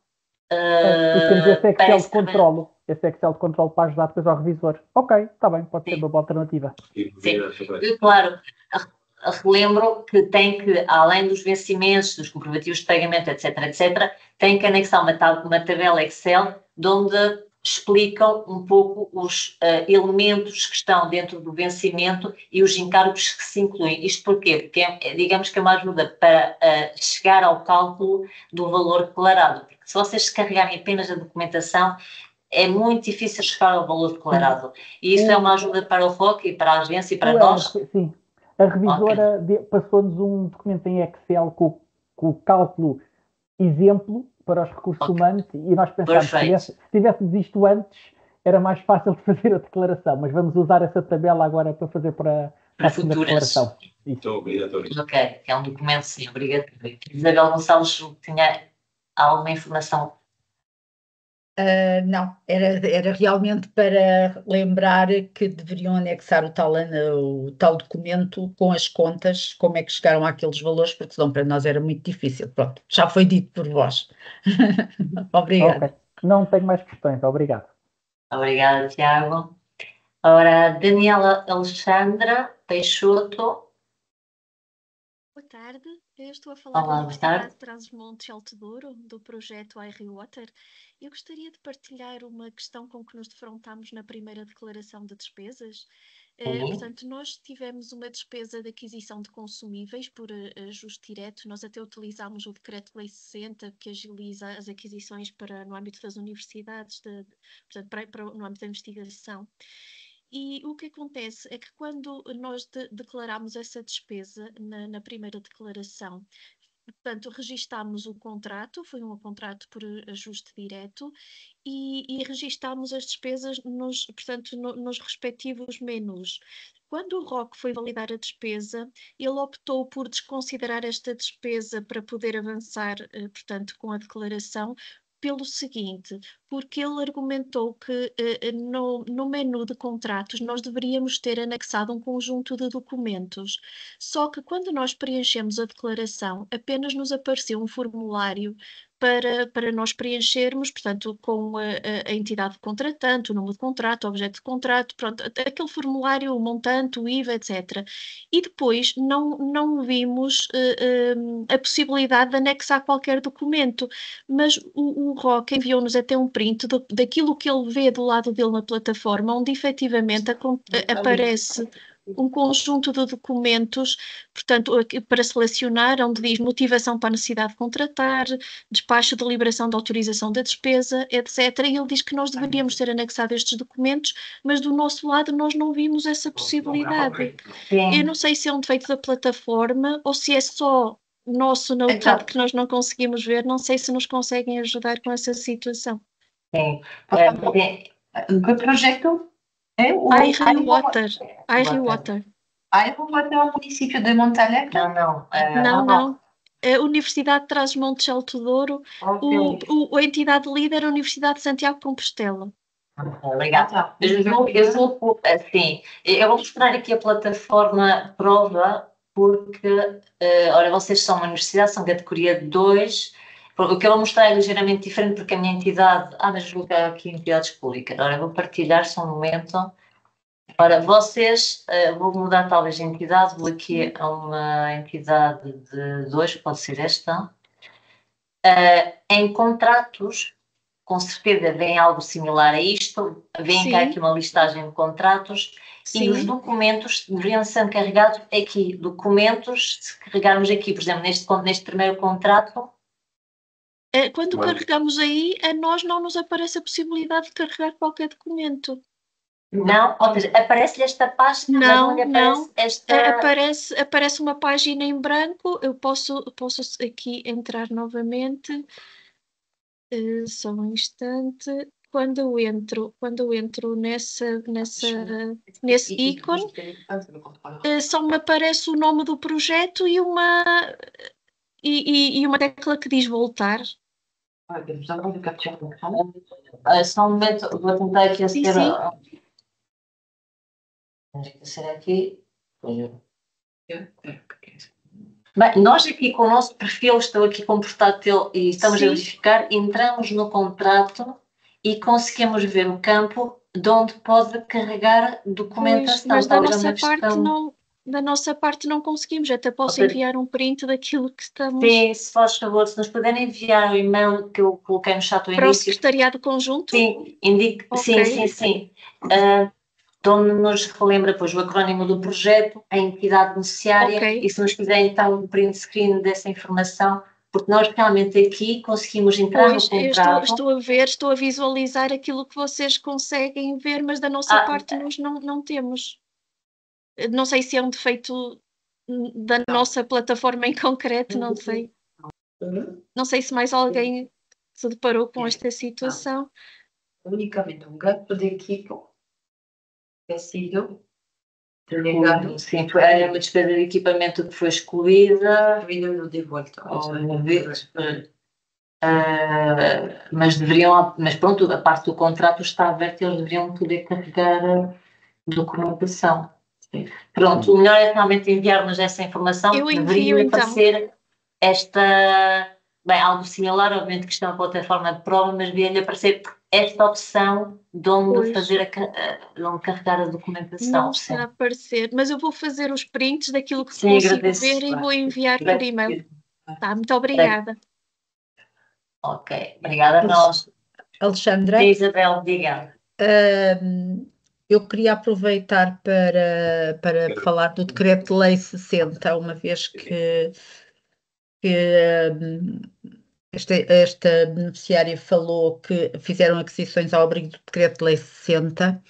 E temos esse Excel de controle. Esse Excel de controle para ajudar depois ao revisor. Ok, está bem, pode ser uma boa alternativa. Sim, e claro, relembro que tem que, além dos vencimentos, dos comprovativos de pagamento, etc., tem que anexar uma tabela Excel onde explicam um pouco os elementos que estão dentro do vencimento e os encargos que se incluem. Isto porquê? Porque digamos que é uma ajuda para chegar ao cálculo do valor declarado. Porque se vocês se carregarem apenas a documentação, é muito difícil chegar ao valor declarado. E isso é uma ajuda para o ROC e para a agência e para nós. Sim. A revisora passou-nos um documento em Excel com o cálculo exemplo para os recursos humanos e nós pensámos que se tivéssemos isto antes era mais fácil de fazer a declaração, mas vamos usar essa tabela agora para fazer para a segunda declaração. Ok, é um documento sim, obrigatório. Isabel Gonçalves tinha alguma informação? Não, era realmente para lembrar que deveriam anexar o tal documento com as contas, como é que chegaram àqueles valores, porque senão para nós era muito difícil. Pronto, já foi dito por vós. Obrigada. Okay. Não tenho mais questões, obrigado. Obrigada, Tiago. Ora, Daniela Alexandra Peixoto. Boa tarde, eu estou a falar da Universidade de Trás-os-Montes e Alto Douro, do projeto iRewater. Eu gostaria de partilhar uma questão com que nos defrontámos na primeira declaração de despesas. Portanto, nós tivemos uma despesa de aquisição de consumíveis por ajuste direto. Nós até utilizámos o Decreto-Lei 60, que agiliza as aquisições no âmbito das universidades, portanto, no âmbito da investigação. E o que acontece é que quando nós declaramos essa despesa na primeira declaração, portanto, registámos o contrato, foi um contrato por ajuste direto, e registámos as despesas nos respectivos menus. Quando o ROC foi validar a despesa, ele optou por desconsiderar esta despesa para poder avançar, portanto, com a declaração, pelo seguinte, porque ele argumentou que no menu de contratos nós deveríamos ter anexado um conjunto de documentos, só que quando nós preenchemos a declaração apenas nos apareceu um formulário para nós preenchermos, portanto, com a entidade contratante, o número de contrato, o objeto de contrato, pronto, aquele formulário, o montante, o IVA, etc. E depois não vimos a possibilidade de anexar qualquer documento, mas o ROC enviou-nos até um print daquilo que ele vê do lado dele na plataforma, onde efetivamente aparece um conjunto de documentos, portanto, para selecionar, onde diz motivação para a necessidade de contratar, despacho de liberação de autorização da despesa, etc. E ele diz que nós deveríamos ter anexado estes documentos, mas do nosso lado nós não vimos essa possibilidade. Eu não sei se é um defeito da plataforma ou se é só nosso na UTAD que nós não conseguimos ver, não sei se nos conseguem ajudar com essa situação. Sim. Que projeto? iRewater. iRewater. iRewater é o município de Montalegre? Não. A Universidade de Trás-os-Montes e Alto Douro, a entidade líder é a Universidade de Santiago de Compostela. Obrigada. Eu vou mostrar aqui a plataforma prova, porque, ora, vocês são uma universidade, são categoria 2. O que eu vou mostrar é ligeiramente diferente, porque a minha entidade... mas julgar aqui entidades públicas. Ora, vou partilhar só um momento. Ora, vocês... vou mudar talvez de entidade. Vou aqui a uma entidade de 2, pode ser esta. Em contratos, com certeza vem algo similar a isto. Vem cá aqui uma listagem de contratos. Sim. E os documentos deveriam ser carregados aqui. Documentos, se carregarmos aqui, por exemplo, neste primeiro contrato... Quando carregamos aí, a nós não nos aparece a possibilidade de carregar qualquer documento. Não? Ou seja, aparece-lhe esta página, mas não lhe aparece esta... Aparece uma página em branco. Eu posso aqui entrar novamente. Só um instante. quando eu entro nesse ícone, só me aparece o nome do projeto e uma tecla que diz voltar. Só um momento, vou tentar aqui aceder. Será aqui? Bem, nós aqui com o nosso perfil, estou aqui com o portátil e estamos a verificar, entramos no contrato e conseguimos ver o campo de onde pode carregar documentação. Pois, mas da nossa parte não conseguimos, até posso enviar um print daquilo que estamos... Sim, se faz favor, se nos puderem enviar o e-mail que eu coloquei no chat ao início. Para o secretariado conjunto? Sim, indique, okay. sim. Onde nos relembra depois o acrónimo do projeto, a entidade beneficiária e se nos quiserem então um print screen dessa informação, porque nós realmente aqui conseguimos entrar no contrato. Estou a visualizar aquilo que vocês conseguem ver, mas da nossa parte nós não temos. Não sei se é um defeito da nossa plataforma em concreto, não sei. Não sei se mais alguém se deparou com esta situação. Unicamente um gasto de equipo que ha sido delegado. Sim, é uma despesa de equipamento que foi excluída. De volta. Mas pronto, a parte do contrato está aberta e eles deveriam poder carregar documentação. Pronto, o melhor é realmente enviar-nos essa informação. Eu envio, deveria então. aparecer algo similar, obviamente que isto é uma plataforma de prova, mas devia-lhe aparecer esta opção de onde onde carregar a documentação. Não está a aparecer, mas eu vou fazer os prints daquilo que consigo ver e vou enviar por e-mail. Tá, muito obrigada. Ok, obrigada a nós. Alexandra? Sim, Isabel, diga. Eu queria aproveitar para falar do Decreto-Lei 60, uma vez que esta beneficiária falou que fizeram aquisições ao abrigo do Decreto-Lei 60.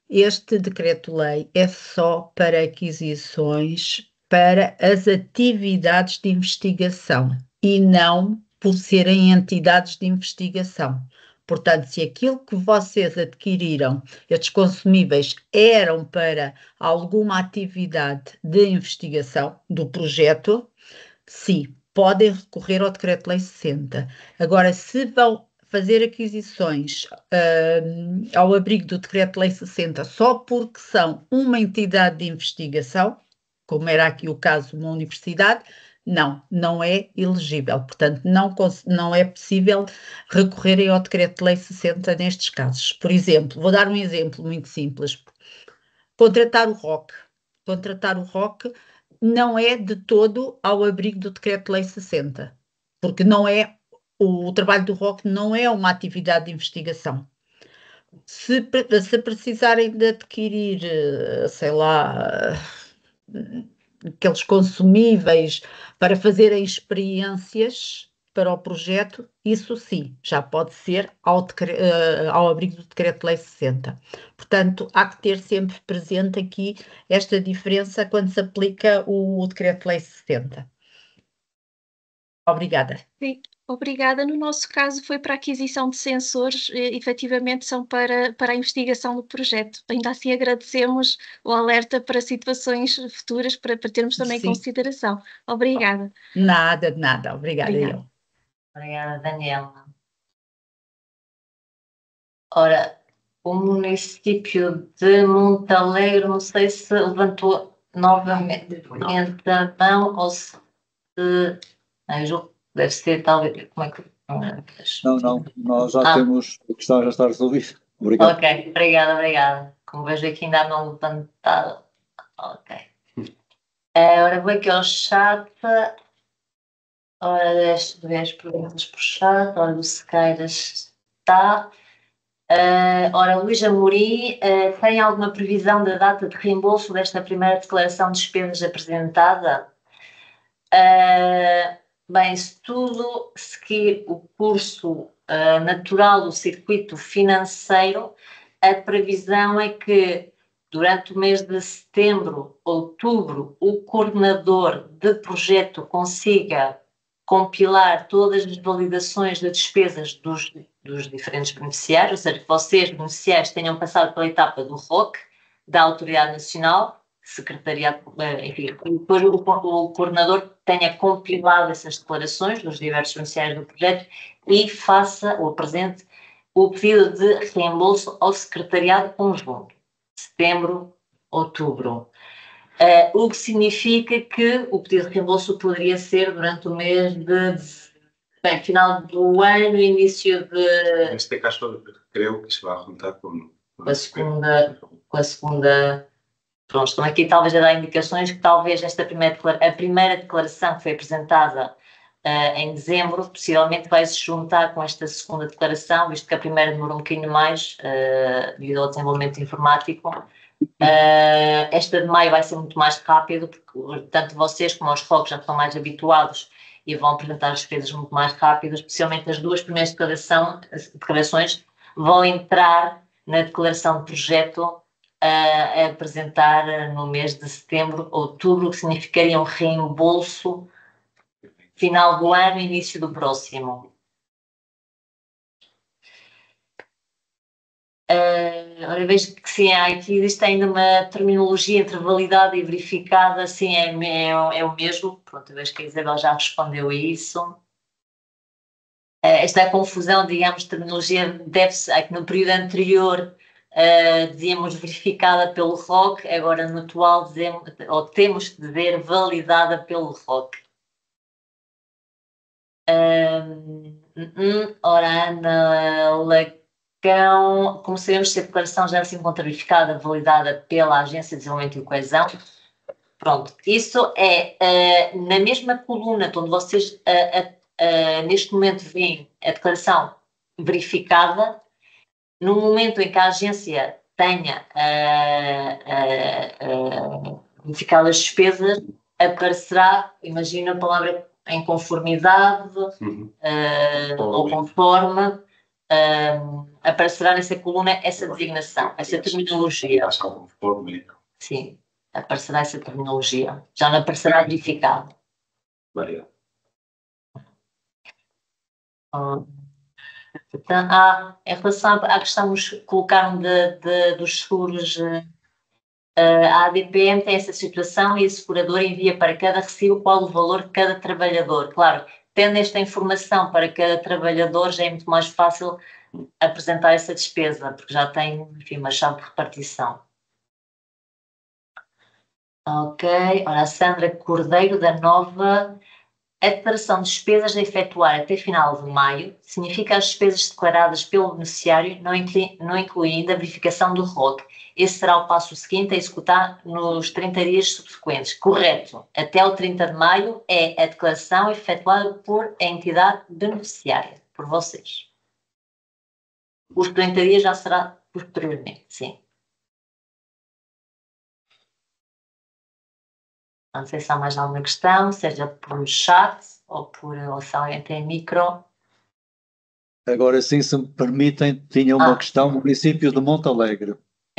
Este Decreto-Lei é só para aquisições para as atividades de investigação e não por serem entidades de investigação. Portanto, se aquilo que vocês adquiriram, estes consumíveis, eram para alguma atividade de investigação do projeto, sim, podem recorrer ao Decreto-Lei 60. Agora, se vão fazer aquisições ao abrigo do Decreto-Lei 60 só porque são uma entidade de investigação, como era aqui o caso de uma universidade, não é elegível. Portanto, não é possível recorrerem ao Decreto-Lei 60 nestes casos. Por exemplo, vou dar um exemplo muito simples. Contratar o ROC. Contratar o ROC não é de todo ao abrigo do Decreto-Lei 60, porque o trabalho do ROC não é uma atividade de investigação. Se precisarem de adquirir, sei lá, aqueles consumíveis para fazerem experiências para o projeto, isso sim, já pode ser ao abrigo do Decreto-Lei 60. Portanto, há que ter sempre presente aqui esta diferença quando se aplica o Decreto-Lei 60. Obrigada. Sim, obrigada. No nosso caso foi para a aquisição de sensores, efetivamente são para a investigação do projeto. Ainda assim agradecemos o alerta para situações futuras, para termos também em consideração. Obrigada. Nada. Obrigada. Eu. Obrigada, Daniela. Ora, o município de Montalegre, não sei se levantou novamente a mão ou se... deve ser, talvez, como é que... Não, nós já temos, a questão já está resolvida. Obrigado. Ok, obrigada. Como vejo aqui ainda não levantado. Ok. Ora, vou aqui ao chat. Ora, deixa eu ver as perguntas por chat. Ora, o Sequeiras está. Ora, Luís Amorim, tem alguma previsão da data de reembolso desta primeira declaração de despesas apresentada? Bem, se tudo seguir o curso natural do circuito financeiro, a previsão é que durante o mês de setembro, outubro, o coordenador de projeto consiga compilar todas as validações de despesas dos dos diferentes beneficiários, ou seja, que vocês, beneficiários, tenham passado pela etapa do ROC, da Autoridade Nacional, secretariado, enfim, depois o coordenador tenha compilado essas declarações dos diversos beneficiários do projeto e faça ou apresente o pedido de reembolso ao secretariado conjunto, setembro, outubro. O que significa que o pedido de reembolso poderia ser durante o mês de final do ano, início de... Neste caso, creo que se vai juntar com a segunda. Pronto, estão aqui talvez a dar indicações que talvez a primeira declaração que foi apresentada em dezembro, possivelmente vai se juntar com esta segunda declaração, visto que a primeira demorou um bocadinho mais, devido ao desenvolvimento informático. Esta de maio vai ser muito mais rápido, porque tanto vocês como os ROCs já estão mais habituados e vão apresentar as despesas muito mais rápidas, especialmente as duas primeiras declarações vão entrar na declaração de projeto a apresentar no mês de setembro, outubro, que significaria um reembolso final do ano, início do próximo. Ora, vejo que sim, aqui existe ainda uma terminologia entre validada e verificada, sim, é o mesmo. Pronto, eu vejo que a Isabel já respondeu a isso. Esta confusão, digamos, de terminologia deve-se a que no período anterior dizíamos verificada pelo ROC, agora no atual dizemos, ou temos que dizer validada pelo ROC. Ora, Ana Lacão, como sabemos se a declaração já se encontra verificada, validada pela Agência de Desenvolvimento e Coesão, pronto, isso é na mesma coluna onde vocês neste momento veem a declaração verificada. No momento em que a agência tenha verificado as despesas, aparecerá, imagina a palavra em conformidade ou conforme, aparecerá nessa coluna essa designação, essa terminologia. Sim, aparecerá essa terminologia. Já não aparecerá verificado. Maria. Em relação à questão que colocaram dos seguros, a ADPM tem essa situação e a seguradora envia para cada recibo qual o valor de cada trabalhador. Claro, tendo esta informação para cada trabalhador, já é muito mais fácil apresentar essa despesa, porque já tem, enfim, uma chave de repartição. Ok, ora, a Sandra Cordeiro, da Nova. A declaração de despesas a efetuar até final de maio significa as despesas declaradas pelo beneficiário não incluindo a verificação do ROC. Esse será o passo seguinte a executar nos 30 dias subsequentes. Correto. Até o 30 de maio é a declaração efetuada por a entidade beneficiária, por vocês. Os 30 dias já será posteriormente, sim. Não sei se há mais alguma questão, seja por chat ou se alguém tem micro. Agora sim, se me permitem, tinha uma questão no município de Montalegre.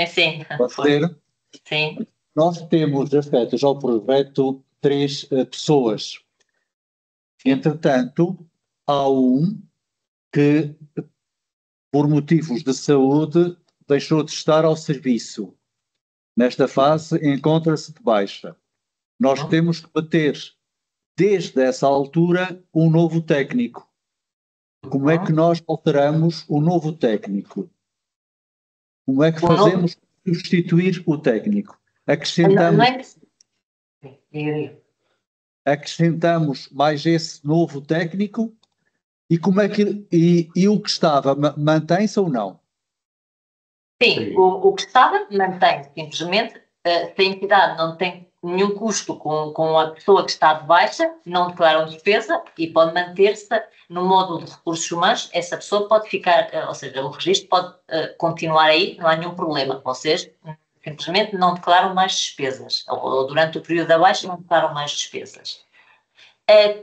Sim. Pode ser? Sim. Nós temos afetas ao projeto 3 pessoas. Entretanto, há um que, por motivos de saúde, deixou de estar ao serviço. Nesta fase, encontra-se de baixa. Nós temos que meter, desde essa altura, um novo técnico. Como é que nós alteramos o novo técnico? Como é que fazemos para substituir o técnico? Acrescentamos mais esse novo técnico e como é que e o que estava mantém-se ou não? Sim, o que estava mantém-se, simplesmente se a entidade não tem nenhum custo com a pessoa que está de baixa, não declaram despesa e pode manter-se no módulo de recursos humanos, essa pessoa pode ficar, ou seja, o registro pode continuar aí, não há nenhum problema. Vocês simplesmente não declaram mais despesas, ou durante o período da baixa não declaram mais despesas.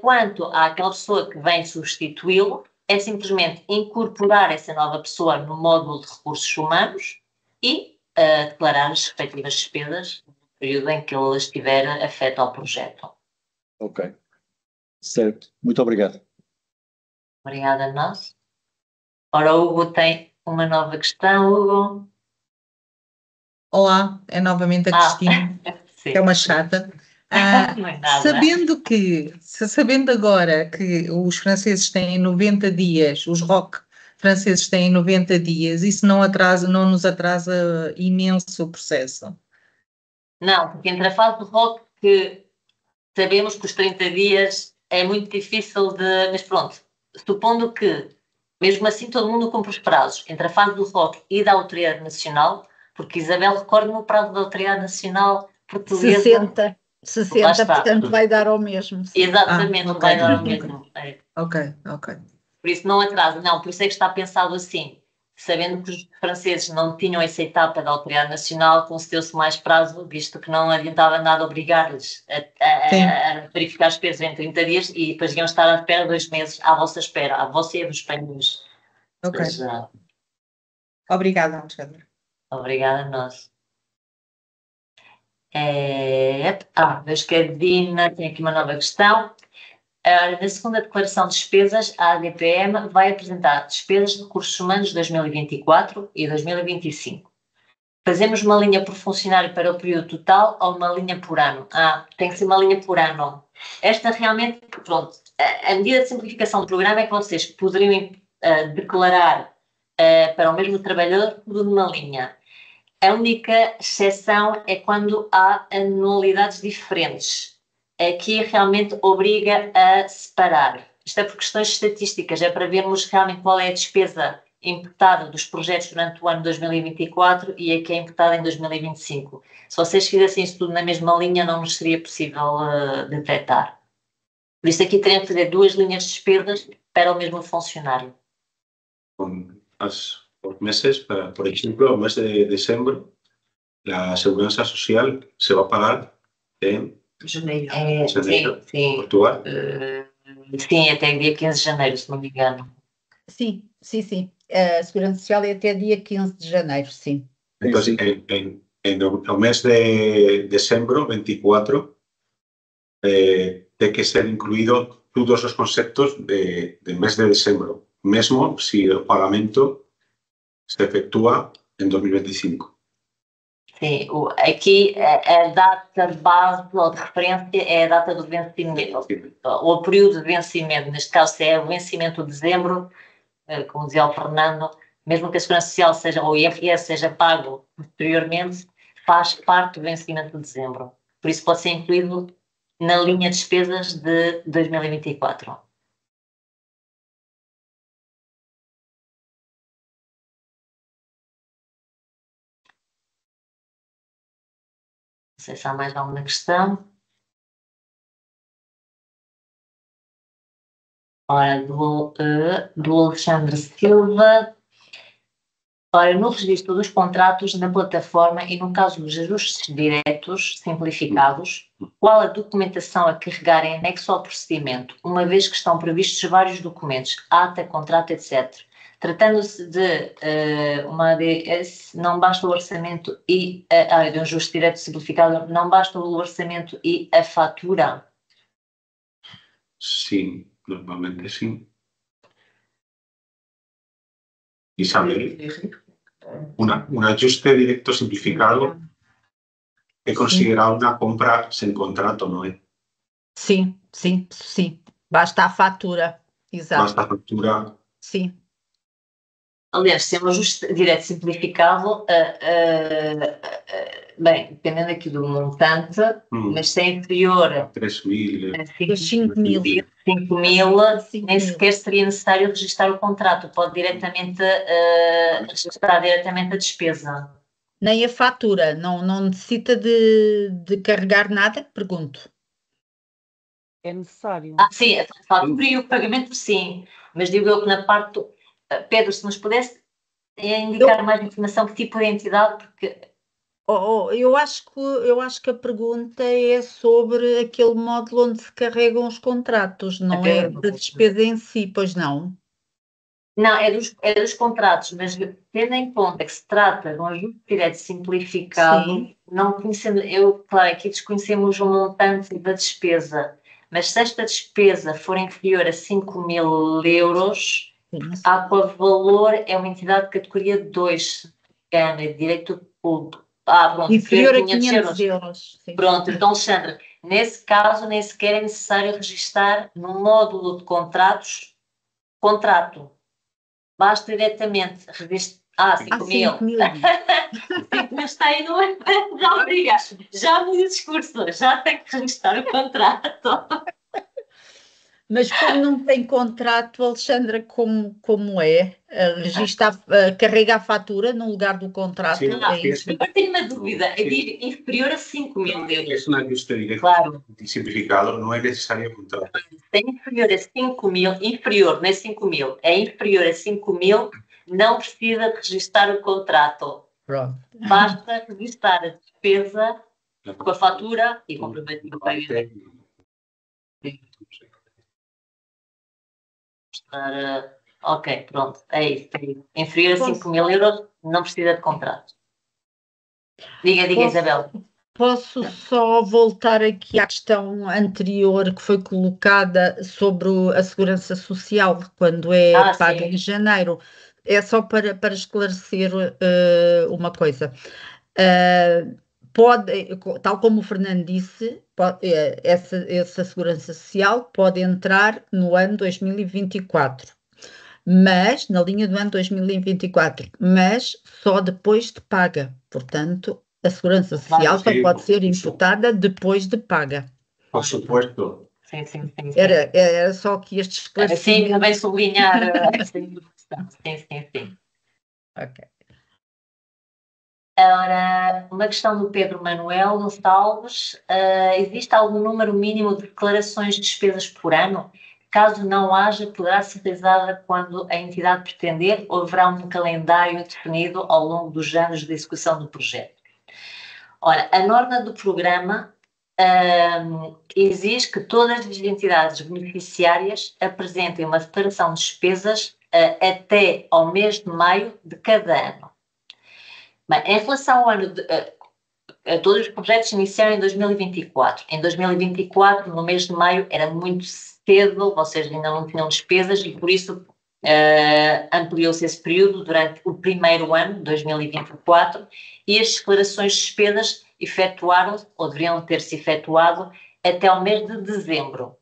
Quanto àquela pessoa que vem substituí-lo, é simplesmente incorporar essa nova pessoa no módulo de recursos humanos e declarar as respectivas despesas no período em que ele estiver afeto ao projeto. Ok. Certo. Muito obrigado. Obrigada a nós. Ora, o Hugo tem uma nova questão, Hugo. Olá, é novamente a Cristina, que é uma chata. Não é nada. Sabendo agora que os franceses têm 90 dias, os ROC franceses têm 90 dias, isso não nos atrasa imenso o processo? Não, porque entre a fase do ROC, que sabemos que os 30 dias é muito difícil de... Mas pronto, supondo que, mesmo assim, todo mundo cumpre os prazos. Entre a fase do ROC e da Autoridade Nacional, porque Isabel, recorda-me o prazo da Autoridade Nacional portuguesa... 60, portanto vai dar ao mesmo. Sim. Exatamente, vai dar ao mesmo. Ok. Por isso não atrasa, não, por isso é que está pensado assim, sabendo que os franceses não tinham essa etapa da Autoridade Nacional, concedeu-se mais prazo, visto que não adiantava nada obrigar-lhes a verificar as despesas em 30 dias e depois iam estar à espera 2 meses, à vossa espera, à vossa e dos espanhóis. Ok. Obrigada, Alexandra. Obrigada a nós. Vejo que a Dina tem aqui uma nova questão. Na segunda declaração de despesas, a ADPM vai apresentar despesas de recursos humanos de 2024 e 2025. Fazemos uma linha por funcionário para o período total ou uma linha por ano? Tem que ser uma linha por ano. Esta realmente, pronto, a medida de simplificação do programa é que vocês poderiam declarar para o mesmo trabalhador tudo numa linha. A única exceção é quando há anualidades diferentes. Aqui realmente obriga a separar. Isto é por questões estatísticas, é para vermos realmente qual é a despesa imputada dos projetos durante o ano 2024 e a que é imputada em 2025. Se vocês fizessem isso tudo na mesma linha, não nos seria possível detectar. Por isso aqui teriam que fazer 2 linhas de despesas para o mesmo funcionário. Por meses, por ejemplo, el mes de diciembre, la seguridad social se va a pagar en janeiro. Sim. Portugal. Sim, até dia 15 de janeiro, se não me engano. Sim. A Segurança Social é até dia 15 de janeiro, sim. Entonces, en el mes de diciembre 24, tiene que ser incluido todos los conceptos del mes de diciembre, mesmo si el pagamento se efectúa en 2025. Sim, aqui a data base ou de referência é a data do vencimento, ou o período de vencimento. Neste caso, se é o vencimento de dezembro, como dizia o Fernando, mesmo que a Segurança Social seja, ou o IRS seja pago posteriormente, faz parte do vencimento de dezembro. Por isso pode ser incluído na linha de despesas de 2024. Não sei se há mais alguma questão. Ora, do Alexandre Silva. Ora, no registro dos contratos na plataforma e no caso dos ajustes diretos simplificados, qual a documentação a carregar em anexo ao procedimento, uma vez que estão previstos vários documentos, ata, contrato, etc. Tratando-se de uma ADS, não basta o orçamento e de um ajuste direto simplificado, não basta o orçamento e a fatura? Sim, normalmente sim. Isabel, un ajuste directo simplificado é considerado uma compra sem contrato, não é? Sim. Basta a fatura, exato. Basta a fatura. Sim. Aliás, se é um ajuste direto simplificado, bem, dependendo aqui do montante, mas se é inferior a 3.000, a 5.000, nem sequer seria necessário registrar o contrato, pode diretamente registrar diretamente a despesa. Nem a fatura, não necessita de carregar nada? Pergunto. É necessário. Sim, a fatura e o pagamento sim, mas digo eu que na parte... Pedro, se nos pudesse indicar mais informação, que tipo de entidade, porque... Eu acho que a pergunta é sobre aquele módulo onde se carregam os contratos, não é da despesa em si, pois não? Não, é dos contratos, mas tendo em conta que se trata de um ajuste direto simplificado, não conhecendo, claro, aqui desconhecemos o montante da despesa, mas se esta despesa for inferior a 5.000 euros, A Aquavalor é uma entidade de categoria 2, de direito público. Pronto, inferior a 500 euros. Sim. Pronto, então, Alexandra, nesse caso, nem sequer é necessário registar no módulo de contratos, contrato. Basta diretamente registrar. 5 mil. 5 mil está aí no. Já, obrigada. Já muda o discurso, já tem que registrar o contrato. Mas como não tem contrato, Alexandra, como é? Carrega a fatura no lugar do contrato? Sim, eu tenho uma dúvida. É inferior a 5 mil euros. É uma ajuste directo, claro, simplificado, não é necessário contrato. É inferior a 5 mil, inferior, não é 5 mil, é inferior a 5 mil, não precisa de registrar o contrato. Pronto. Basta registrar a despesa com a fatura e comprovativo de pagamento. Ok, pronto, é isso. Inferior a 5 mil euros, não precisa de contrato. Diga, Isabel. Posso só voltar aqui à questão anterior que foi colocada sobre a segurança social, quando é paga em janeiro. É só para esclarecer uma coisa. Tal como o Fernando disse, essa segurança social pode entrar no ano 2024, mas na linha do ano 2024, mas só depois de paga. Portanto, a segurança social só pode ser imputada depois de paga. Por supuesto. Sim. Era só que este esclarecimento. Sim, também sublinhar esta introdução. Sim. Ok. Ora, uma questão do Pedro Manuel Gonçalves. Existe algum número mínimo de declarações de despesas por ano? Caso não haja, poderá ser realizada quando a entidade pretender ou haverá um calendário definido ao longo dos anos de execução do projeto? Ora, a norma do programa exige que todas as entidades beneficiárias apresentem uma declaração de despesas até ao mês de maio de cada ano. Bem, em relação ao ano todos os projetos iniciaram em 2024. Em 2024, no mês de maio, era muito cedo, vocês ainda não tinham despesas e por isso ampliou-se esse período durante o primeiro ano, 2024, e as declarações de despesas efetuaram-se, ou deveriam ter-se efetuado, até ao mês de dezembro.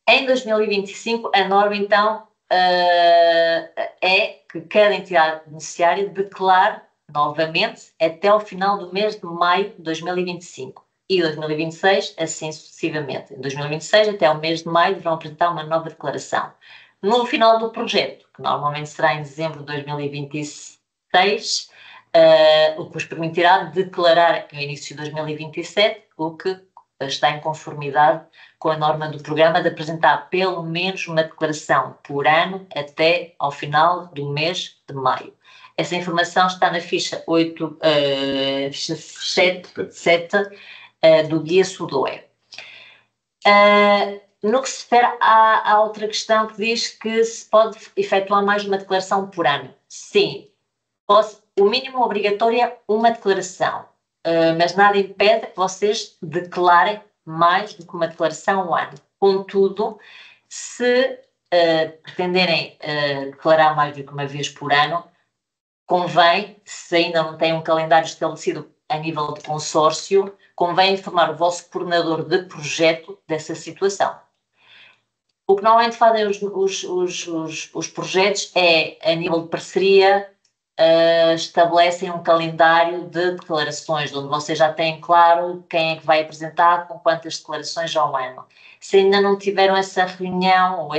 Em 2025, a norma, então, é que cada entidade beneficiária declare novamente até ao final do mês de maio de 2025 e 2026, assim sucessivamente. Em 2026, até ao mês de maio, deverão apresentar uma nova declaração. No final do projeto, que normalmente será em dezembro de 2026, o que os permitirá declarar no início de 2027, o que está em conformidade com a norma do programa de apresentar pelo menos uma declaração por ano até ao final do mês de maio. Essa informação está na ficha 7 do Guia Sudoe. No que se refere à outra questão que diz que se pode efetuar mais uma declaração por ano. Sim, o mínimo obrigatório é uma declaração, mas nada impede que vocês declarem mais do que uma declaração ao ano. Contudo, se pretenderem declarar mais do que uma vez por ano, convém, se ainda não têm um calendário estabelecido a nível de consórcio, convém informar o vosso coordenador de projeto dessa situação. O que normalmente fazem os projetos é, a nível de parceria, estabelecem um calendário de declarações, onde vocês já têm claro quem é que vai apresentar com quantas declarações ao ano. Se ainda não tiveram essa reunião, ou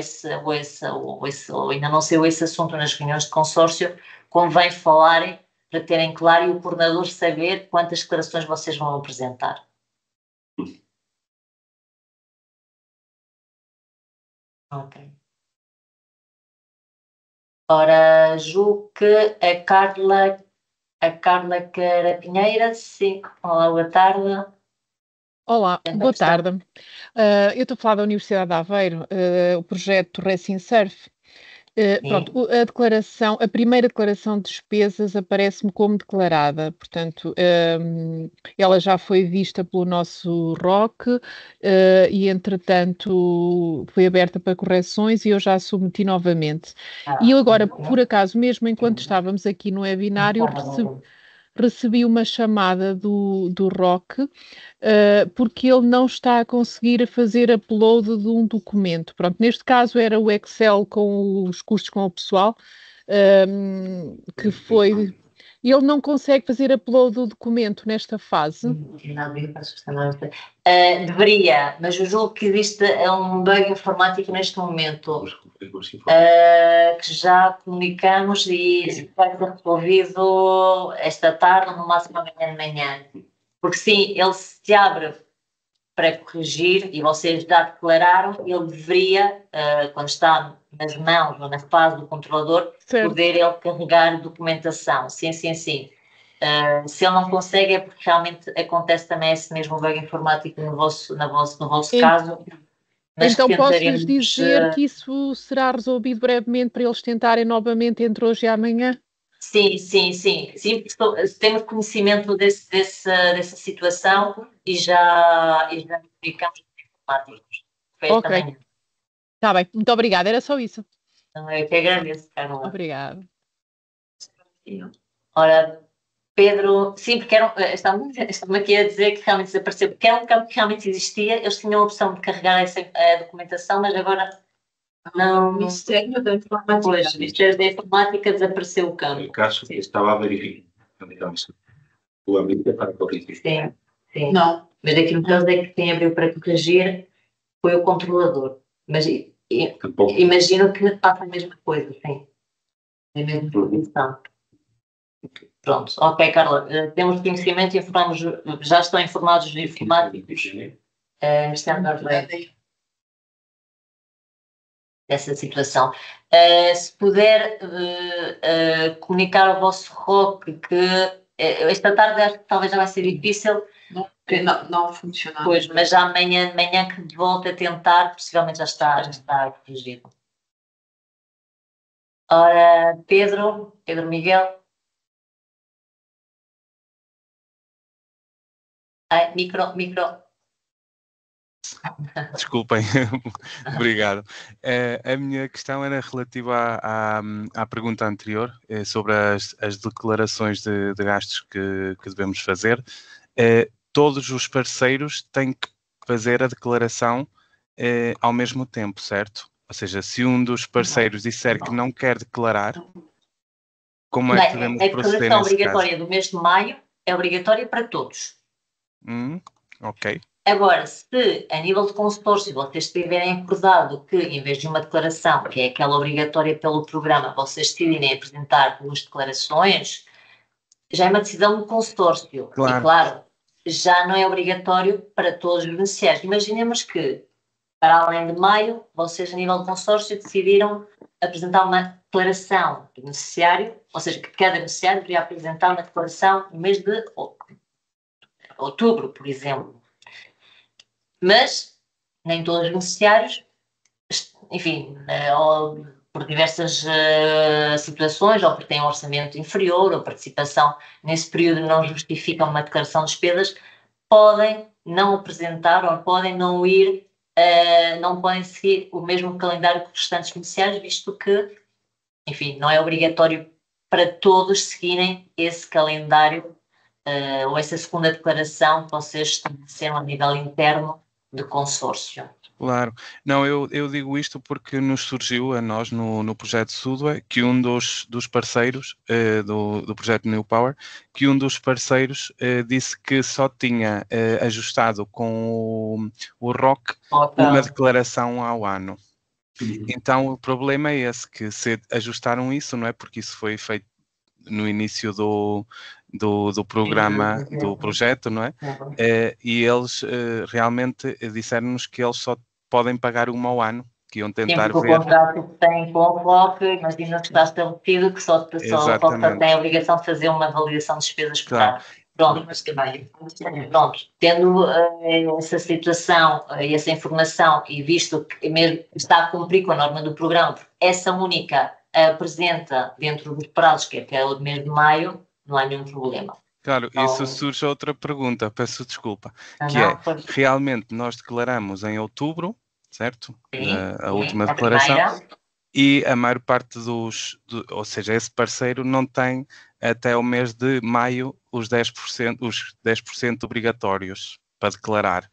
ainda não saiu esse assunto nas reuniões de consórcio, convém falarem para terem claro e o coordenador saber quantas declarações vocês vão apresentar. Ok. Ora, julgo que a Carla Carapinheira, sim. Olá, boa tarde. Olá, boa tarde. Eu estou a falar da Universidade de Aveiro, o projeto Racing Surf, Pronto, a primeira declaração de despesas aparece-me como declarada, portanto, ela já foi vista pelo nosso ROC e, entretanto, foi aberta para correções e eu já a submeti novamente. E eu agora, por acaso, mesmo enquanto estávamos aqui no webinar, eu recebi uma chamada do ROC, porque ele não está a conseguir fazer upload de um documento. Pronto, neste caso era o Excel com os custos com o pessoal, que foi... Ele não consegue fazer upload do documento nesta fase? Deveria, mas eu julgo que existe um bug informático neste momento, que já comunicamos e vai ser resolvido esta tarde, no máximo amanhã de manhã. Porque sim, ele se abre para corrigir e vocês já declararam, ele deveria, quando está nas mãos ou na fase do controlador, poder ele carregar documentação. Sim. Se ele não consegue é porque realmente acontece também esse mesmo bug informático no vosso caso. Mas então posso-lhes dizer que isso será resolvido brevemente para eles tentarem novamente entre hoje e amanhã? Sim, temos conhecimento dessa situação e já verificamos os informáticos. Ok, está bem, muito obrigada, era só isso. Eu que agradeço, Carla. Obrigada. Ora, Pedro, sim, porque estão-me aqui a dizer que realmente desapareceu, porque era um campo que realmente existia, eles tinham a opção de carregar a documentação, mas agora não... O Ministério da Informática. Pois, o Ministério da Informática desapareceu o campo. El caso estaba verificando tu ambiente para corrigir. Sim. Não. Mas aqui no caso é que quem abriu para corrigir foi o controlador. Mas imagino que faça a mesma coisa, sim. É a mesma posição. Pronto, ok, Carla. Temos conhecimento e já estão informados os informáticos. Dessa situação. Se puder comunicar ao vosso ROC que esta tarde acho que talvez já vai ser difícil. Não funciona. Pois, mas já amanhã de manhã que volta a tentar, possivelmente já está corrigido. Ora, Pedro Miguel. Micro. Desculpem, obrigado. A minha questão era relativa à pergunta anterior, sobre as declarações de gastos que devemos fazer. Todos os parceiros têm que fazer a declaração ao mesmo tempo, certo? Ou seja, se um dos parceiros disser que não quer declarar, como é que devemos proceder nesse caso? A declaração obrigatória do mês de maio é obrigatória para todos. Ok. Agora, se a nível de consórcio vocês tiverem acordado que, em vez de uma declaração, que é aquela obrigatória pelo programa, vocês decidirem apresentar 2 declarações, já é uma decisão do consórcio. Claro. E, claro, já não é obrigatório para todos os beneficiários. Imaginemos que, para além de maio, vocês, a nível de consórcio, decidiram apresentar uma declaração do beneficiário, ou seja, que cada beneficiário deveria apresentar uma declaração no mês de outubro, por exemplo. Mas nem todos os beneficiários, enfim, ou por diversas situações, ou porque têm um orçamento inferior, ou participação nesse período não justifica uma declaração de despesas, podem não apresentar ou podem não ir, não podem seguir o mesmo calendário que os restantes beneficiários, visto que, enfim, não é obrigatório para todos seguirem esse calendário ou essa segunda declaração que vocês estabeleceram a nível interno de consórcio. Claro. Não, eu digo isto porque nos surgiu a nós no projeto Sudway que um dos parceiros do projeto New Power, que um dos parceiros disse que só tinha ajustado com o ROC uma declaração ao ano. Então o problema é esse, que se ajustaram isso, não é? Porque isso foi feito no início do programa, do projeto, não é? E eles realmente disseram-nos que eles só podem pagar uma ao ano, que iam tentar ver... o contrato que tem com o ROC, imagina que está estabelecido que só tem a obrigação de fazer uma validação de despesas por ano. Pronto, tendo essa situação e essa informação e visto que mesmo está a cumprir com a norma do programa, porque essa única apresenta dentro dos prazos, que é até o mês de maio, não há nenhum problema. Claro, Então, isso surge outra pergunta, peço desculpa, que é, realmente nós declaramos em outubro, certo? A última declaração. E a maior parte ou seja, esse parceiro não tem até o mês de maio os 10% obrigatórios para declarar.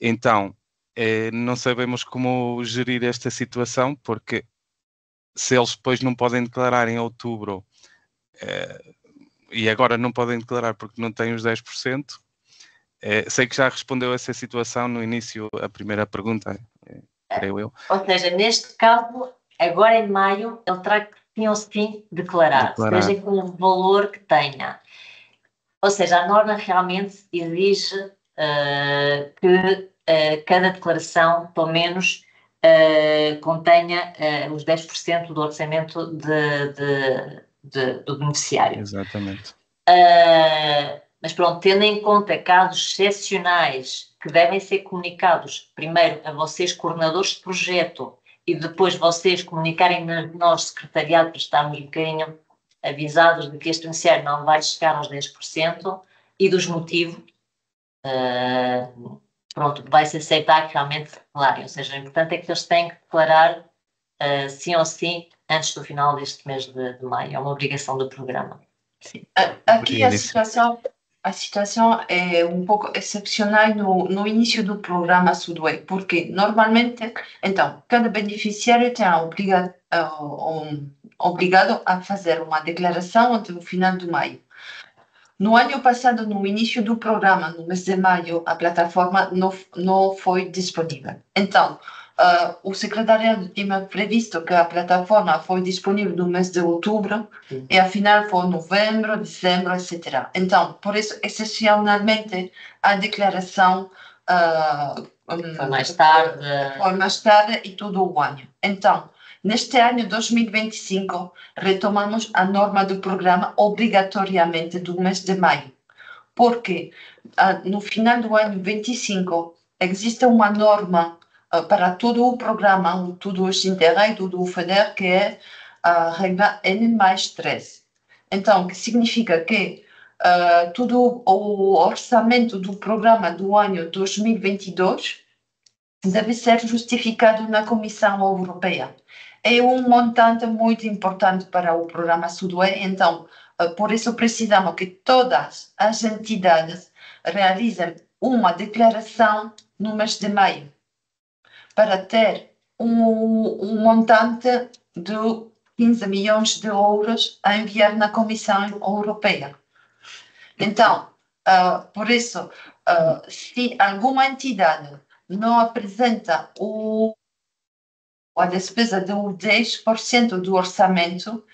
Então, não sabemos como gerir esta situação, porque se eles depois não podem declarar em outubro, e agora não podem declarar porque não têm os 10%, sei que já respondeu a essa situação no início, a primeira pergunta, creio eu. Ou seja, neste caso, agora em maio, ele terá que sim declarar, seja com o valor que tenha. Ou seja, a norma realmente exige que cada declaração, pelo menos, contenha os 10% do orçamento do beneficiário. Exatamente. Mas pronto, tendo em conta casos excepcionais que devem ser comunicados primeiro a vocês, coordenadores de projeto, e depois vocês comunicarem a nós, secretariado, para estarmos um bocadinho avisados de que este beneficiário não vai chegar aos 10% e dos motivos, pronto, vai-se aceitar que realmente declarem. Ou seja, o importante é que eles têm que declarar sim ou sim antes do final deste mês de maio. É uma obrigação do programa. Sim. Aqui a situação é um pouco excepcional no início do programa Sudway, porque normalmente, então, cada beneficiário está obrigado a fazer uma declaração até o final de maio. No ano passado, no início do programa, no mês de maio, a plataforma não foi disponível. Então, o secretariado tinha previsto que a plataforma foi disponível no mês de outubro e, afinal, foi novembro, dezembro, etc. Então, por isso, excepcionalmente, a declaração foi mais tarde. Foi mais tarde e todo o ano. Então, neste ano 2025, retomamos a norma do programa obrigatoriamente do mês de maio, porque no final do ano 25 existe uma norma para todo o programa, todo o Interreg, todo o FEDER, que é a regra N+3. Então, que significa que todo o orçamento do programa do ano 2022 deve ser justificado na Comissão Europeia. É um montante muito importante para o programa Sudway, então, por isso precisamos que todas as entidades realizem uma declaração no mês de maio, para ter um montante de 15 milhões de euros a enviar na Comissão Europeia. Então, por isso, se alguma entidade não apresenta a despesa de 10% do orçamento,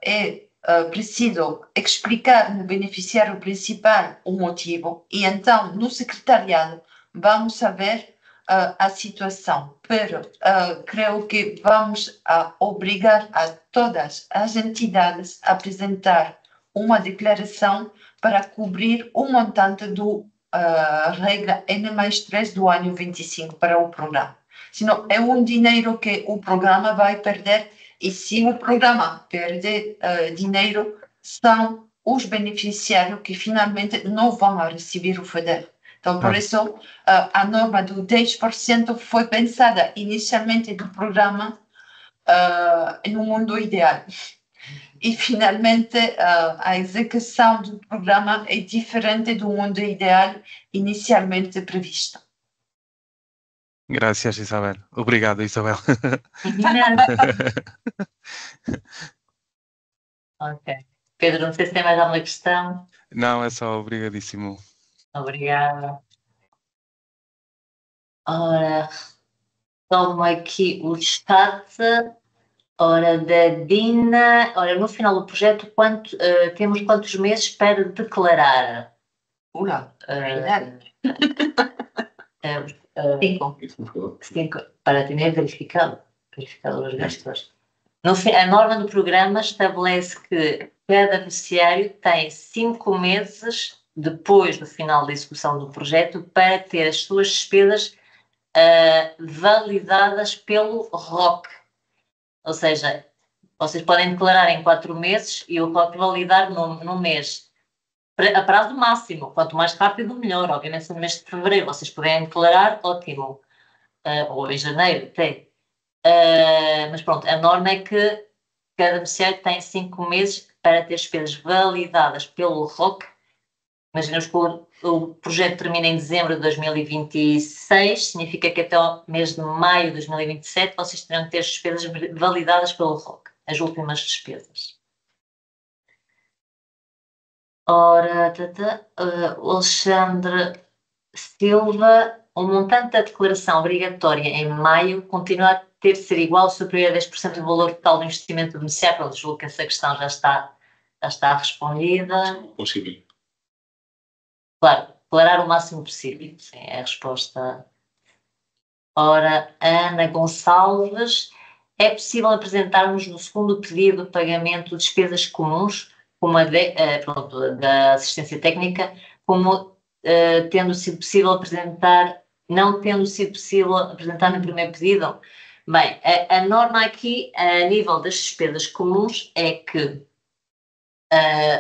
é preciso explicar no beneficiário principal o motivo e então no secretariado vamos saber a situação. Pero creio que vamos obrigar a todas as entidades a apresentar uma declaração para cobrir o montante do regra N+3 do ano 25 para o programa. Senão é um dinheiro que o programa vai perder, e se o programa perder dinheiro, são os beneficiários que finalmente não vão receber o FEDER. Então, por isso, a norma do 10% foi pensada inicialmente do programa no mundo ideal. E, finalmente, a execução do programa é diferente do mundo ideal inicialmente previsto. Graças, Isabel. Obrigado, Isabel. Ok. Pedro, não sei se tem mais alguma questão. Não, é só obrigadíssimo. Obrigada. Ora, tomo aqui o chat. Ora, da Dina. Ora, no final do projeto, temos quantos meses para declarar? Cinco. Para ter verificado os gastos. A norma do programa estabelece que cada beneficiário tem 5 meses depois do final da execução do projeto para ter as suas despesas validadas pelo ROC. Ou seja, vocês podem declarar em 4 meses e o ROC validar num mês. A prazo máximo, quanto mais rápido, melhor. Obviamente, no mês de fevereiro vocês puderem declarar, ótimo. Ou em janeiro, até. Mas pronto, a norma é que cada beneficiário tem 5 meses para ter despesas validadas pelo ROC. Imaginemos que o projeto termina em dezembro de 2026, significa que até o mês de maio de 2027 vocês terão que ter as despesas validadas pelo ROC, as últimas despesas. Ora, o Alexandre Silva, o montante da declaração obrigatória em maio continua a ter de ser igual ou superior a 10% do valor total do investimento do beneficiário. Pronto, julgo que essa questão já está respondida. Possível. Claro, declarar o máximo possível. Sim, é a resposta. Ora, Ana Gonçalves, é possível apresentarmos no segundo pedido de pagamento despesas comuns, como a da assistência técnica, como tendo sido possível apresentar, não tendo sido possível apresentar no primeiro pedido? Bem, a norma aqui, a nível das despesas comuns, é que,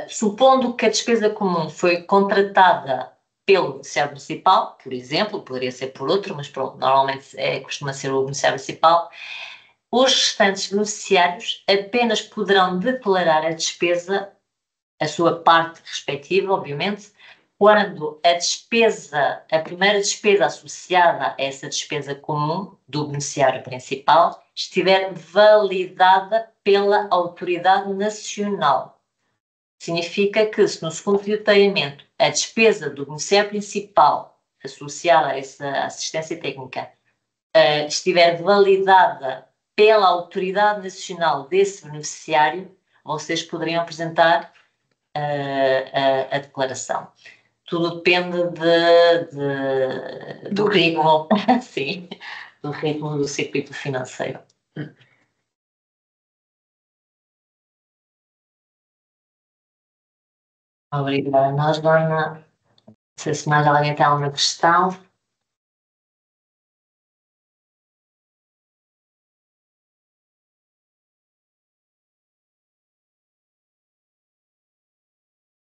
supondo que a despesa comum foi contratada pelo beneficiário municipal, por exemplo, poderia ser por outro, mas pronto, normalmente costuma ser o beneficiário municipal, os restantes beneficiários apenas poderão declarar a despesa, a sua parte respectiva, obviamente, quando a primeira despesa associada a essa despesa comum do beneficiário principal estiver validada pela autoridade nacional. Significa que, se no segundo pedido de pagamento a despesa do beneficiário principal associada a essa assistência técnica estiver validada pela autoridade nacional desse beneficiário, vocês poderiam apresentar a declaração. Tudo depende do ritmo, sim, do ritmo do circuito financeiro. Obrigada. Nós, Dona, não sei se mais alguém tem alguma questão.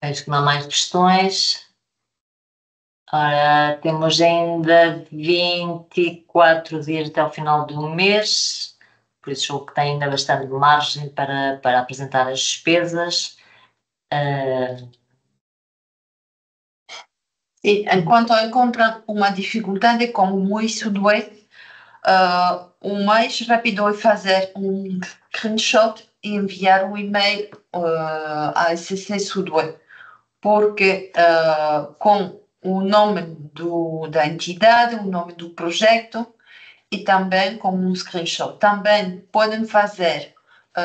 Vejo que não há mais questões. Ora, temos ainda 24 dias até o final do mês, por isso julgo que tem ainda bastante margem para apresentar as despesas. Sim, enquanto encontram uma dificuldade como isso é, o mais rápido é fazer um screenshot e enviar um e-mail à SCC Sudway, porque com o nome da entidade, o nome do projeto e também com um screenshot. Também podem fazer,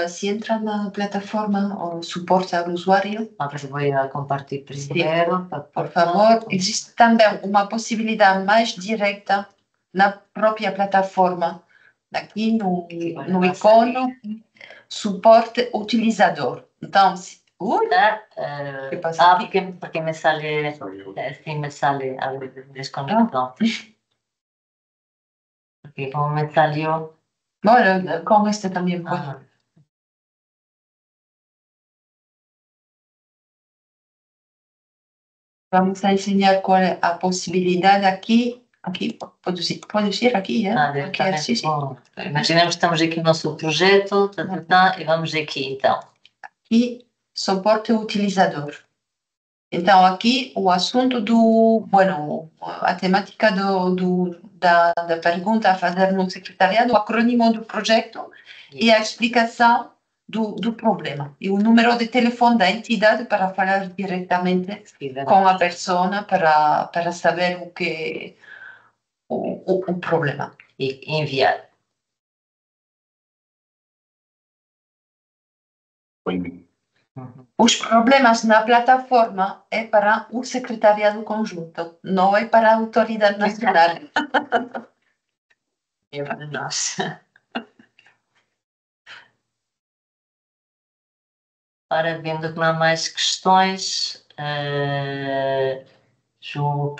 se entra na plataforma suporte ao usuário. Vou compartilhar primeiro. Por favor, existe também uma possibilidade mais direta na própria plataforma, aqui no ícone, suporte utilizador. Então, porque me sale, sí, me sale desconectado. Porque como me salió. Bueno, con este también puedo. Vamos a enseñar cuál es la posibilidad aquí. Aqui, pode ir aqui, aqui, sim, sim. Imaginemos que estamos aqui no nosso projeto, e vamos aqui, então. Aqui, suporte utilizador. Então, aqui, o assunto a temática da pergunta a fazer no secretariado, o acrônimo do projeto e a explicação do problema. E o número de telefone da entidade para falar diretamente com a pessoa para saber o problema. E enviar. Os problemas na plataforma é para o secretariado conjunto, não é para a autoridade nacional. É para nós. Ora, vendo que não há mais questões,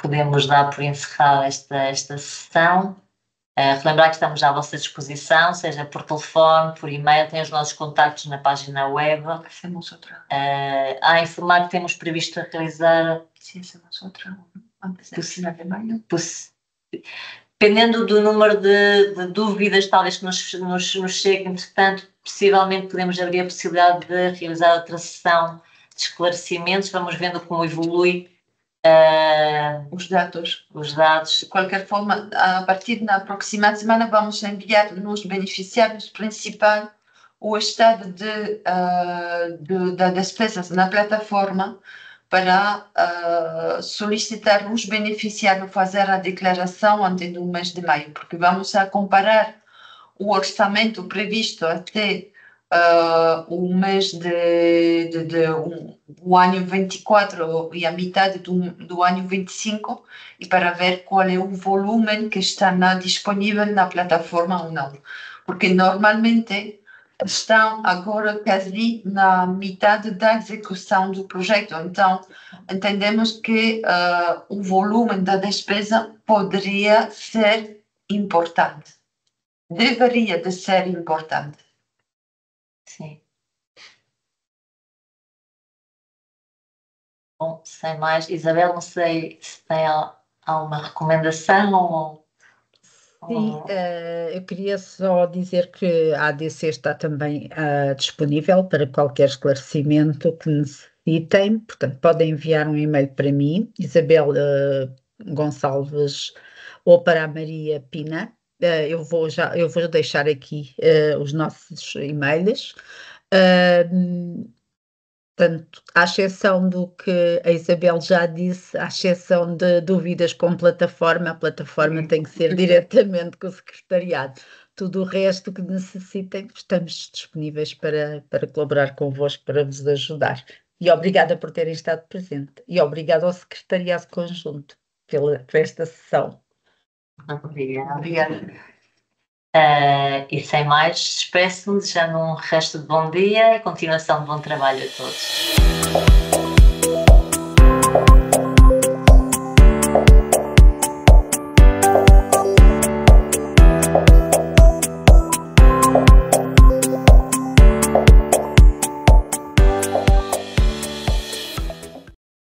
podemos dar por encerrada esta sessão. Relembrar que estamos à vossa disposição, seja por telefone, por e-mail, tem os nossos contactos na página web. A informar que temos previsto realizar... Dependendo do número de dúvidas, talvez que nos chegue, entretanto, possivelmente podemos abrir a possibilidade de realizar outra sessão de esclarecimentos. Vamos vendo como evolui os dados. De qualquer forma, a partir da próxima semana, vamos enviar nos beneficiários principais o estado das despesas na plataforma para solicitar os beneficiários fazer a declaração antes do mês de maio, porque vamos a comparar o orçamento previsto até o mês o ano 24 e a metade do ano 25 e para ver qual é o volume que está disponível na plataforma ou não, porque normalmente estão agora quase na metade da execução do projeto, então entendemos que o volume da despesa poderia ser importante, deveria de ser importante. Sim. Bom, sem mais. Isabel, não sei se tem alguma recomendação ou... Sim, eu queria só dizer que a ADC está também disponível para qualquer esclarecimento que necessitem, portanto podem enviar um e-mail para mim, Isabel Gonçalves, ou para a Maria Pina. Eu vou deixar aqui os nossos e-mails. Portanto, à exceção do que a Isabel já disse, à exceção de dúvidas com a plataforma tem que ser diretamente com o secretariado. Tudo o resto que necessitem, estamos disponíveis para colaborar convosco, para vos ajudar. E obrigada por terem estado presente. E obrigada ao secretariado conjunto por esta sessão. Obrigada. E sem mais, despeço-me, desejando um resto de bom dia e continuação de bom trabalho a todos.